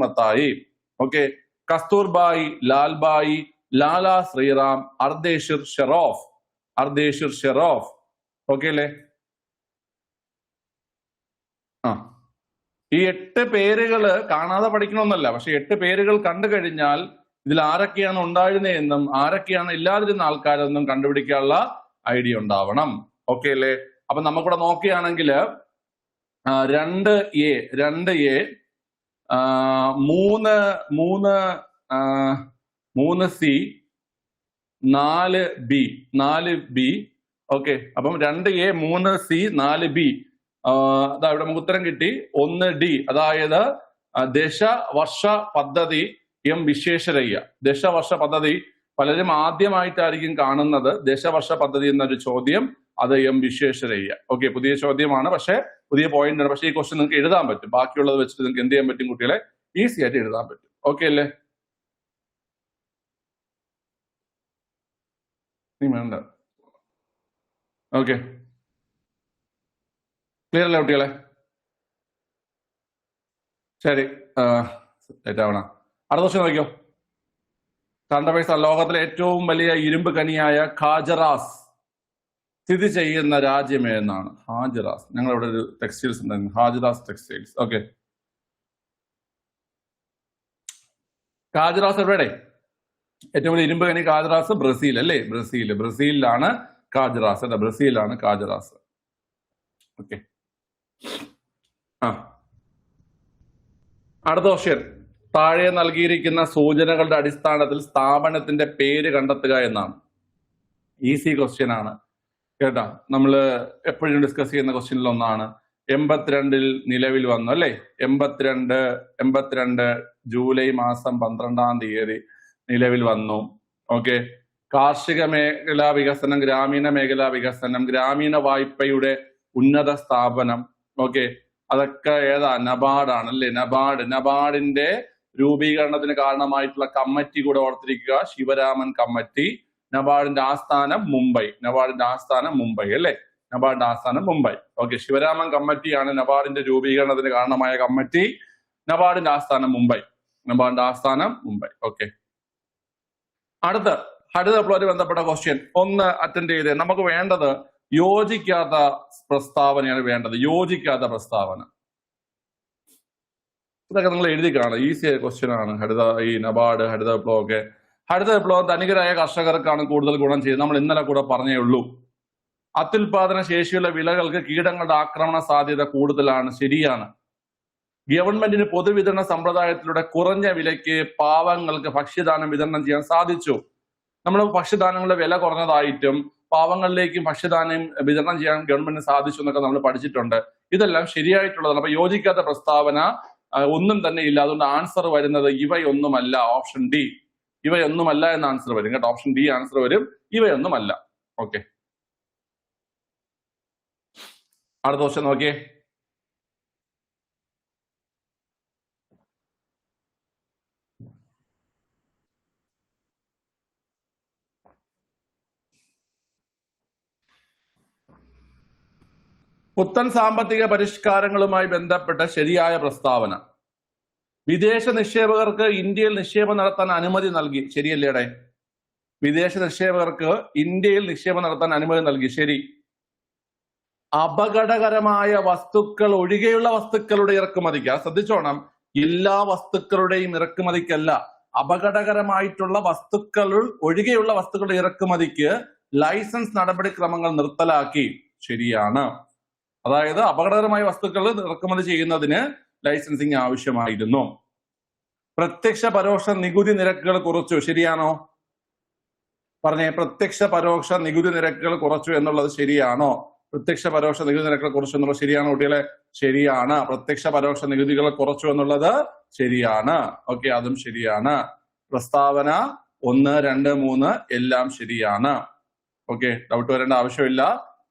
മത്തായി. ഓക്കെ. കസ്തൂർബായി, ലാൽബായി, ലാലാ ശ്രീറാം, അർദേശിർ ഷെറോഫ്. ഓക്കെ അല്ലേ? ഈ 8 പേരുകള് കാണാതെ പഠിക്കണമെന്നല്ല, പക്ഷെ 8 പേരുകൾ കണ്ടു കഴിഞ്ഞാൽ ഇതിൽ ആരൊക്കെയാണ് ഉണ്ടായിരുന്നതെന്നും ആരൊക്കെയാണ് ഇല്ലാതിരുന്ന ആൾക്കാരെന്നും കണ്ടുപിടിക്കാനുള്ള ഐഡിയ ഉണ്ടാവണം. ഓക്കെ അല്ലേ? അപ്പൊ നമുക്കിവിടെ നോക്കുകയാണെങ്കിൽ 2A 3C 4B. ഓക്കെ. അപ്പം 2A 3C 4B. ഇവിടെ നമുക്ക് ഉത്തരം കിട്ടി. 1D, അതായത് ദശവർഷ പദ്ധതി എം വിശ്വേശ്വരയ്യ. ദശവർഷ പദ്ധതി പലരും ആദ്യമായിട്ടായിരിക്കും കാണുന്നത്. ദശവർഷ പദ്ധതി എന്നൊരു ചോദ്യം, അത് എം വിശ്വേശ്വരയ്യ. ഓക്കെ, പുതിയ ചോദ്യമാണ്, പക്ഷെ പുതിയ പോയിന്റ് ആണ്. പക്ഷെ ഈ ക്വസ്റ്റ്യൻ നിങ്ങൾക്ക് എഴുതാൻ പറ്റും. ബാക്കിയുള്ളത് വെച്ചിട്ട് നിങ്ങൾക്ക് എന്ത് ചെയ്യാൻ പറ്റും കുട്ടികളെ? ഈസി ആയിട്ട് എഴുതാൻ പറ്റും. ഓക്കെ അല്ലേ? നീ വേണ്ട. ഓക്കെ, ക്ലിയർ അല്ലേ കുട്ടികളെ? ശരി, തെറ്റാവണം. അടുത്ത ക്വസ്റ്റ്യൻ നോക്കിയോ. കണ്ടപൈസ ലോകത്തിലെ ഏറ്റവും വലിയ ഇരുമ്പ് ഖനിയായ ഖാജറാസ് സ്ഥിതി ചെയ്യുന്ന രാജ്യം ഏതെന്നാണ്? ഹാജറാസ്. ഞങ്ങളിവിടെ ഒരു ടെക്സ്റ്റൈൽസ് ഉണ്ടായിരുന്നു, ഹാജറാസ് ടെക്സ്റ്റൈൽസ്. ഓക്കെ, ഖാജറാസ് എവിടെ? ഏറ്റവും വലിയ ഇരുമ്പ് ഖനി ഖാജറാസ് ബ്രസീൽ അല്ലേ? ബ്രസീലിലാണ് ഖാജറാസ്. അല്ല, ബ്രസീലാണ് ഖാജറാസ്. ഓക്കെ. അടുത്ത ക്വസ്റ്റ്യൻ. താഴെ നൽകിയിരിക്കുന്ന സൂചനകളുടെ അടിസ്ഥാനത്തിൽ സ്ഥാപനത്തിന്റെ പേര് കണ്ടെത്തുക എന്നാണ്. ഈസി ക്വസ്റ്റ്യൻ ആണ് കേട്ടാ. നമ്മൾ എപ്പോഴും ഡിസ്കസ് ചെയ്യുന്ന ക്വസ്റ്റ്യനിൽ ഒന്നാണ്. 82 നിലവിൽ വന്നു അല്ലേ? 82 ജൂലൈ മാസം 12-ാം തീയതി നിലവിൽ വന്നു. ഓക്കെ. കാർഷിക മേഖലാ വികസനം, ഗ്രാമീണ മേഖലാ വികസനം, ഗ്രാമീണ വായ്പയുടെ ഉന്നത സ്ഥാപനം. ഓക്കെ, അതൊക്കെ ഏതാ? നബാർഡാണ് അല്ലേ? നബാർഡിന്റെ രൂപീകരണത്തിന് കാരണമായിട്ടുള്ള കമ്മിറ്റി കൂടെ ഓർത്തിരിക്കുക, ശിവരാമൻ കമ്മിറ്റി. നബാർഡിന്റെ ആസ്ഥാനം മുംബൈ അല്ലേ? നബാർഡിന്റെ ആസ്ഥാനം മുംബൈ. ഓക്കെ, ശിവരാമൻ കമ്മിറ്റിയാണ് നബാർഡിന്റെ രൂപീകരണത്തിന് കാരണമായ കമ്മിറ്റി. നബാർഡിന്റെ ആസ്ഥാനം മുംബൈ. ഓക്കെ. അടുത്ത ഹരിത വിപ്ലവവുമായി ബന്ധപ്പെട്ട ക്വസ്റ്റ്യൻ ഒന്ന് അറ്റൻഡ് ചെയ്ത്. നമുക്ക് വേണ്ടത് യോജിക്കാത്ത പ്രസ്താവനയാണ് വേണ്ടത്. യോജിക്കാത്ത പ്രസ്താവന. ഇതൊക്കെ നിങ്ങൾ എഴുതി കാണും. ഈസി ആയ ക്വസ്റ്റ്യൻ ആണ്. ഈ നബാർഡ്, ഹരിത വിപ്ലവം ഒക്കെ. ഹരിത വിപ്ലവം ധനികരായ കർഷകർക്കാണ് കൂടുതൽ ഗുണം ചെയ്യുന്നത്. നമ്മൾ ഇന്നലെ കൂടെ പറഞ്ഞേ ഉള്ളൂ. അത്യുൽപാദന ശേഷിയുള്ള വിളകൾക്ക് കീടങ്ങളുടെ ആക്രമണ സാധ്യത കൂടുതലാണ്. ശരിയാണ്. ഗവൺമെന്റിന് പൊതുവിതരണ സമ്പ്രദായത്തിലൂടെ കുറഞ്ഞ വിലയ്ക്ക് പാവങ്ങൾക്ക് ഭക്ഷ്യധാന്യം വിതരണം ചെയ്യാൻ സാധിച്ചു. നമ്മൾ ഭക്ഷ്യധാന്യങ്ങളുടെ വില കുറഞ്ഞതായിട്ടും പാവങ്ങളിലേക്കും ഭക്ഷ്യധാന്യം വിതരണം ചെയ്യാൻ ഗവൺമെന്റിന് സാധിച്ചു എന്നൊക്കെ നമ്മൾ പഠിച്ചിട്ടുണ്ട്. ഇതെല്ലാം ശരിയായിട്ടുള്ളതാണ്. അപ്പൊ യോജിക്കാത്ത പ്രസ്താവന ഒന്നും തന്നെ ഇല്ല. അതുകൊണ്ട് ആൻസർ വരുന്നത് ഇവയൊന്നുമല്ല. ഓപ്ഷൻ ഡി, ഇവയൊന്നുമല്ല എന്ന ആൻസർ വരും കേട്ടോ. ഓപ്ഷൻ ഡി ആൻസർ വരും, ഇവയൊന്നുമല്ല. ഓക്കെ, അടുത്ത ക്വസ്റ്റ്യൻ നോക്കിയേ. പുത്തൻ സാമ്പത്തിക പരിഷ്കാരങ്ങളുമായി ബന്ധപ്പെട്ട ശരിയായ പ്രസ്താവന. വിദേശ നിക്ഷേപകർക്ക് ഇന്ത്യയിൽ നിക്ഷേപം നടത്താൻ അനുമതി നൽകി. ശരിയല്ലേടെ? വിദേശ നിക്ഷേപകർക്ക് ഇന്ത്യയിൽ നിക്ഷേപം നടത്താൻ അനുമതി നൽകി. ശരി. അപകടകരമായ വസ്തുക്കൾ ഒഴികെയുള്ള വസ്തുക്കളുടെ ഇറക്കുമതിക്ക്, ശ്രദ്ധിച്ചോണം, എല്ലാ വസ്തുക്കളുടെയും ഇറക്കുമതിക്കല്ല, അപകടകരമായിട്ടുള്ള വസ്തുക്കൾ ഒഴികെയുള്ള വസ്തുക്കളുടെ ഇറക്കുമതിക്ക് ലൈസൻസ് നടപടിക്രമങ്ങൾ നിർത്തലാക്കി. ശരിയാണ്. അതായത് അപകടകരമായ വസ്തുക്കൾ ഇറക്കുമതി ചെയ്യുന്നതിന് ലൈസൻസിങ് ആവശ്യമായിരുന്നു. പ്രത്യക്ഷ പരോക്ഷ നികുതി നിരക്കുകൾ കുറച്ചു. ശരിയാണോ? പറഞ്ഞേ, പ്രത്യക്ഷ പരോക്ഷ നികുതി നിരക്കുകൾ കുറച്ചു എന്നുള്ളത് ശരിയാണോ? പ്രത്യക്ഷ പരോക്ഷ നികുതി നിരക്കുകൾ കുറച്ചു എന്നുള്ളത് ശരിയാണോ കുട്ടികളെ? ശരിയാണ്. പ്രത്യക്ഷ പരോക്ഷ നികുതികൾ കുറച്ചു എന്നുള്ളത് ശരിയാണ്. ഓക്കെ, അതും ശരിയാണ്. പ്രസ്താവന 1, 2, 3 എല്ലാം ശരിയാണ്. ഓക്കെ, ഡൗട്ട് വരേണ്ട ആവശ്യമില്ല.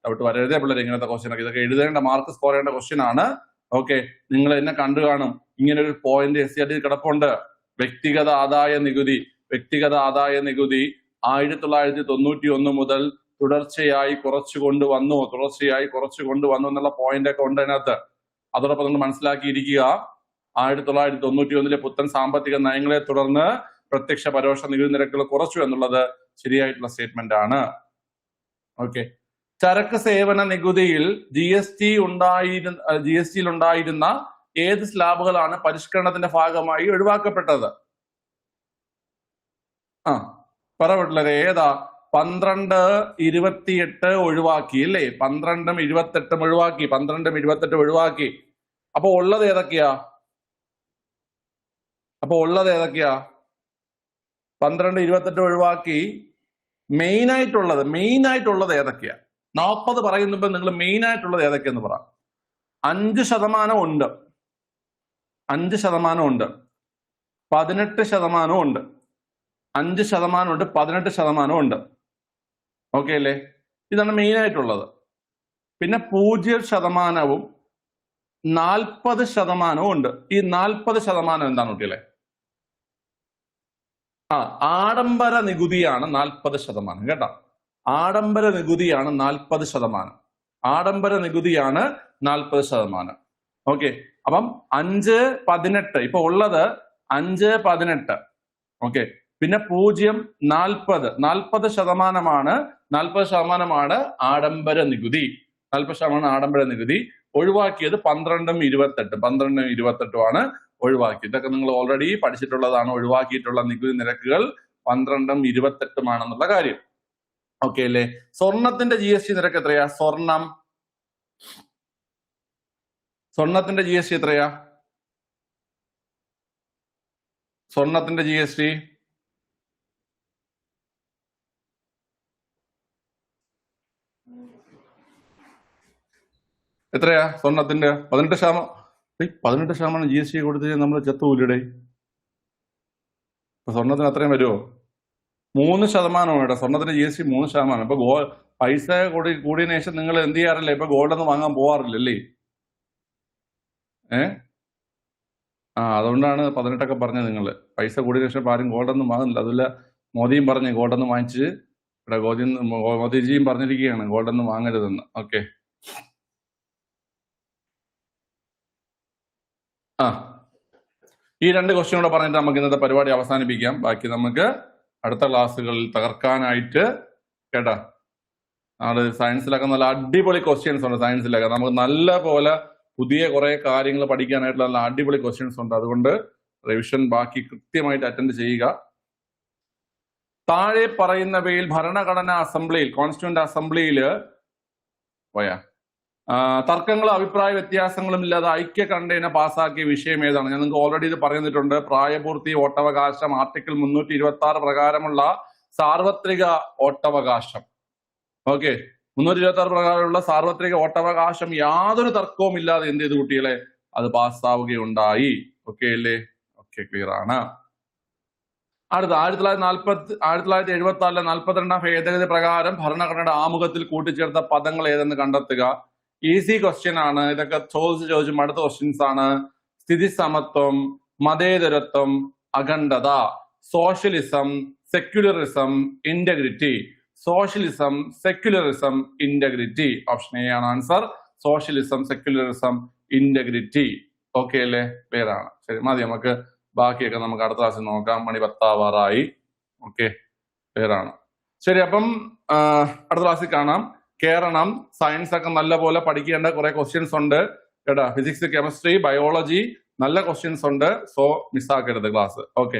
ഡൗട്ട് വരരുതേ പിള്ളേർ. ഇങ്ങനത്തെ ക്വസ്റ്റ്യൻ ഒക്കെ ഇതൊക്കെ എഴുതേണ്ട, മാർക്ക് സ്കോർ ചെയ്യേണ്ട ക്വസ്റ്റ്യൻ ആണ്. ഓക്കെ, നിങ്ങൾ എന്നെ കണ്ടു കാണും. ഇങ്ങനെ ഒരു പോയിന്റ് SCRT കിടപ്പുണ്ട്. വ്യക്തിഗത ആദായ നികുതി. വ്യക്തിഗത ആദായ നികുതി 1991 മുതൽ തുടർച്ചയായി കുറച്ചു കൊണ്ടുവന്നു എന്നുള്ള പോയിന്റ് ഒക്കെ ഉണ്ട് അതിനകത്ത്. അതോടൊപ്പം നിങ്ങൾ മനസ്സിലാക്കിയിരിക്കുക, 1991 പുത്തൻ സാമ്പത്തിക നയങ്ങളെ തുടർന്ന് പ്രത്യക്ഷ പരോക്ഷ നികുതി നിരക്കുകൾ കുറച്ചു എന്നുള്ളത് ശരിയായിട്ടുള്ള സ്റ്റേറ്റ്മെന്റ് ആണ്. ഓക്കെ, ചരക്ക് സേവന നികുതിയിൽ GSTയിൽ ഉണ്ടായിരുന്ന ഏത് സ്ലാബുകളാണ് പരിഷ്കരണത്തിന്റെ ഭാഗമായി ഒഴിവാക്കപ്പെട്ടത്? പറ വീട്ടിലരെ, ഏതാ? 12, 28 ഒഴിവാക്കി അല്ലേ? 12ഉം 28ഉം ഒഴിവാക്കി. 12ഉം 28ഉം ഒഴിവാക്കി. അപ്പൊ ഉള്ളത് ഏതൊക്കെയാ? 12, 28 ഒഴിവാക്കി. മെയിൻ ആയിട്ടുള്ളത് ഏതൊക്കെയാ? 40 പറയുമ്പോ നിങ്ങൾ മെയിൻ ആയിട്ടുള്ളത് ഏതൊക്കെയെന്ന് പറ. 5% ഉണ്ട്, 5% ഉണ്ട്, 18% ഉണ്ട്, 5% ഉണ്ട്, 18% ഉണ്ട്. ഓക്കെ അല്ലേ? ഇതാണ് മെയിൻ ആയിട്ടുള്ളത്. പിന്നെ 0%, 40% ഉണ്ട്. ഈ 40% എന്താണ് കുട്ടികളെ? ആഡംബര നികുതിയാണ് 40%. കേട്ടോ, ആഡംബര നികുതിയാണ് 40%. ആഡംബര നികുതിയാണ് 40%. ഓക്കെ, അപ്പം 5, 18 ഇപ്പൊ ഉള്ളത് 5, 18. ഓക്കെ, പിന്നെ 0, 40. 40% ആഡംബര നികുതി. 40% ആഡംബര നികുതി. ഒഴിവാക്കിയത് 12ഉം 28ഉം ആണ് ഒഴിവാക്കിയത്. ഇതൊക്കെ നിങ്ങൾ ഓൾറെഡി പഠിച്ചിട്ടുള്ളതാണ്. ഒഴിവാക്കിയിട്ടുള്ള നികുതി നിരക്കുകൾ 12ഉം 28ഉം ആണെന്നുള്ള കാര്യം. ഓക്കെ അല്ലേ? സ്വർണത്തിന്റെ GST നിരക്ക് എത്രയാ? സ്വർണത്തിന്റെ GST എത്രയാ? സ്വർണത്തിന്റെ GST എത്രയാ? സ്വർണത്തിന്റെ 18%. 18% GST കൊടുത്ത് നമ്മൾ ചത്തുപോയില്ലേ? ഇപ്പൊ സ്വർണത്തിന് അത്രയും വരുമോ? 3% കേട്ടോ സ്വർണത്തിന്റെ GST. 3%. ഇപ്പൊ പൈസ കൂടിയതിനു ശേഷം നിങ്ങൾ എന്ത് ചെയ്യാറില്ല? ഇപ്പൊ ഗോൾഡൊന്നും വാങ്ങാൻ പോവാറില്ലല്ലേ? അതുകൊണ്ടാണ് 18 പറഞ്ഞത്. നിങ്ങൾ പൈസ കൂടിയതിനു ശേഷം ആരും ഗോൾഡൊന്നും വാങ്ങുന്നില്ല. അതുപോലെ മോദിയും പറഞ്ഞു ഗോൾഡൊന്നും വാങ്ങിച്ച്, ഇവിടെ മോദിജിയും പറഞ്ഞിരിക്കുകയാണ് ഗോൾഡൊന്നും വാങ്ങരുതെന്ന്. ഓക്കെ, ഈ 2 ക്വസ്റ്റ്യൻ കൂടെ പറഞ്ഞിട്ട് നമുക്ക് ഇന്നത്തെ പരിപാടി അവസാനിപ്പിക്കാം. ബാക്കി നമുക്ക് അടുത്ത ക്ലാസ്സുകളിൽ തകർക്കാനായിട്ട്. കേട്ടാ, നാളെ സയൻസിലൊക്കെ നല്ല അടിപൊളി ക്വസ്റ്റ്യൻസ് ഉണ്ട്. സയൻസിലൊക്കെ നമുക്ക് നല്ല പോലെ പുതിയ കുറെ കാര്യങ്ങൾ പഠിക്കാനായിട്ടുള്ള നല്ല അടിപൊളി ക്വസ്റ്റ്യൻസ് ഉണ്ട്. അതുകൊണ്ട് റിവിഷൻ ബാക്കി കൃത്യമായിട്ട് അറ്റൻഡ് ചെയ്യുക. താഴെ പറയുന്നവയിൽ ഭരണഘടനാ അസംബ്ലിയിൽ, കോൺസ്റ്റിറ്റ്യൂന്റ് അസംബ്ലിയിൽ തർക്കങ്ങളും അഭിപ്രായ വ്യത്യാസങ്ങളും ഇല്ലാതെ ഐക്യകണ്ഠേന പാസാക്കിയ വിഷയം ഏതാണ്? ഞാൻ നിങ്ങൾക്ക് ഓൾറെഡി ഇത് പറഞ്ഞിട്ടുണ്ട്. പ്രായപൂർത്തി വോട്ടവകാശം, ആർട്ടിക്കിൾ 326 പ്രകാരമുള്ള സാർവത്രിക വോട്ടവകാശം. ഓക്കെ, 326 പ്രകാരമുള്ള സാർവത്രിക വോട്ടവകാശം യാതൊരു തർക്കവും ഇല്ലാതെ എന്ത് ചെയ്തു കുട്ടികളെ? അത് പാസ്സാവുകയുണ്ടായി. ഓക്കെ അല്ലേ? ഓക്കെ, ക്ലിയർ ആണ്. അടുത്ത 1974 42 ഭേദഗതി പ്രകാരം ഭരണഘടനയുടെ ആമുഖത്തിൽ കൂട്ടിച്ചേർത്ത പദങ്ങൾ ഏതെന്ന് കണ്ടെത്തുക. ഈസി ക്വസ്റ്റ്യൻ ആണ്. ഇതൊക്കെ ചോദിച്ചും അടുത്ത ക്വസ്റ്റ്യൻസ് ആണ്. സ്ഥിതി സമത്വം, മതേതരത്വം, അഖണ്ഡത, socialism, secularism, integrity. Socialism, secularism, integrity. Option A ആണ് answer. Socialism, secularism, integrity. Okay അല്ലേ? ക്ലിയർ ആണ്. ശരി, മതി. നമുക്ക് ബാക്കിയൊക്കെ നമുക്ക് അടുത്ത ക്ലാസ്സിൽ നോക്കാം. മണി 10 ഓക്കെ, ക്ലിയർ ആണ്. ശരി, അപ്പം അടുത്ത ക്ലാസ്സിൽ കാണാം. കേരളം സയൻസ് ഒക്കെ നല്ല പോലെ പഠിക്കേണ്ട കുറെ ക്വസ്റ്റ്യൻസ് ഉണ്ട് കേട്ടാ. ഫിസിക്സ്, കെമിസ്ട്രി, ബയോളജി നല്ല ക്വസ്റ്റ്യൻസ് ഉണ്ട്. സോ മിസ്സാക്കരുത് ക്ലാസ്. ഓക്കെ.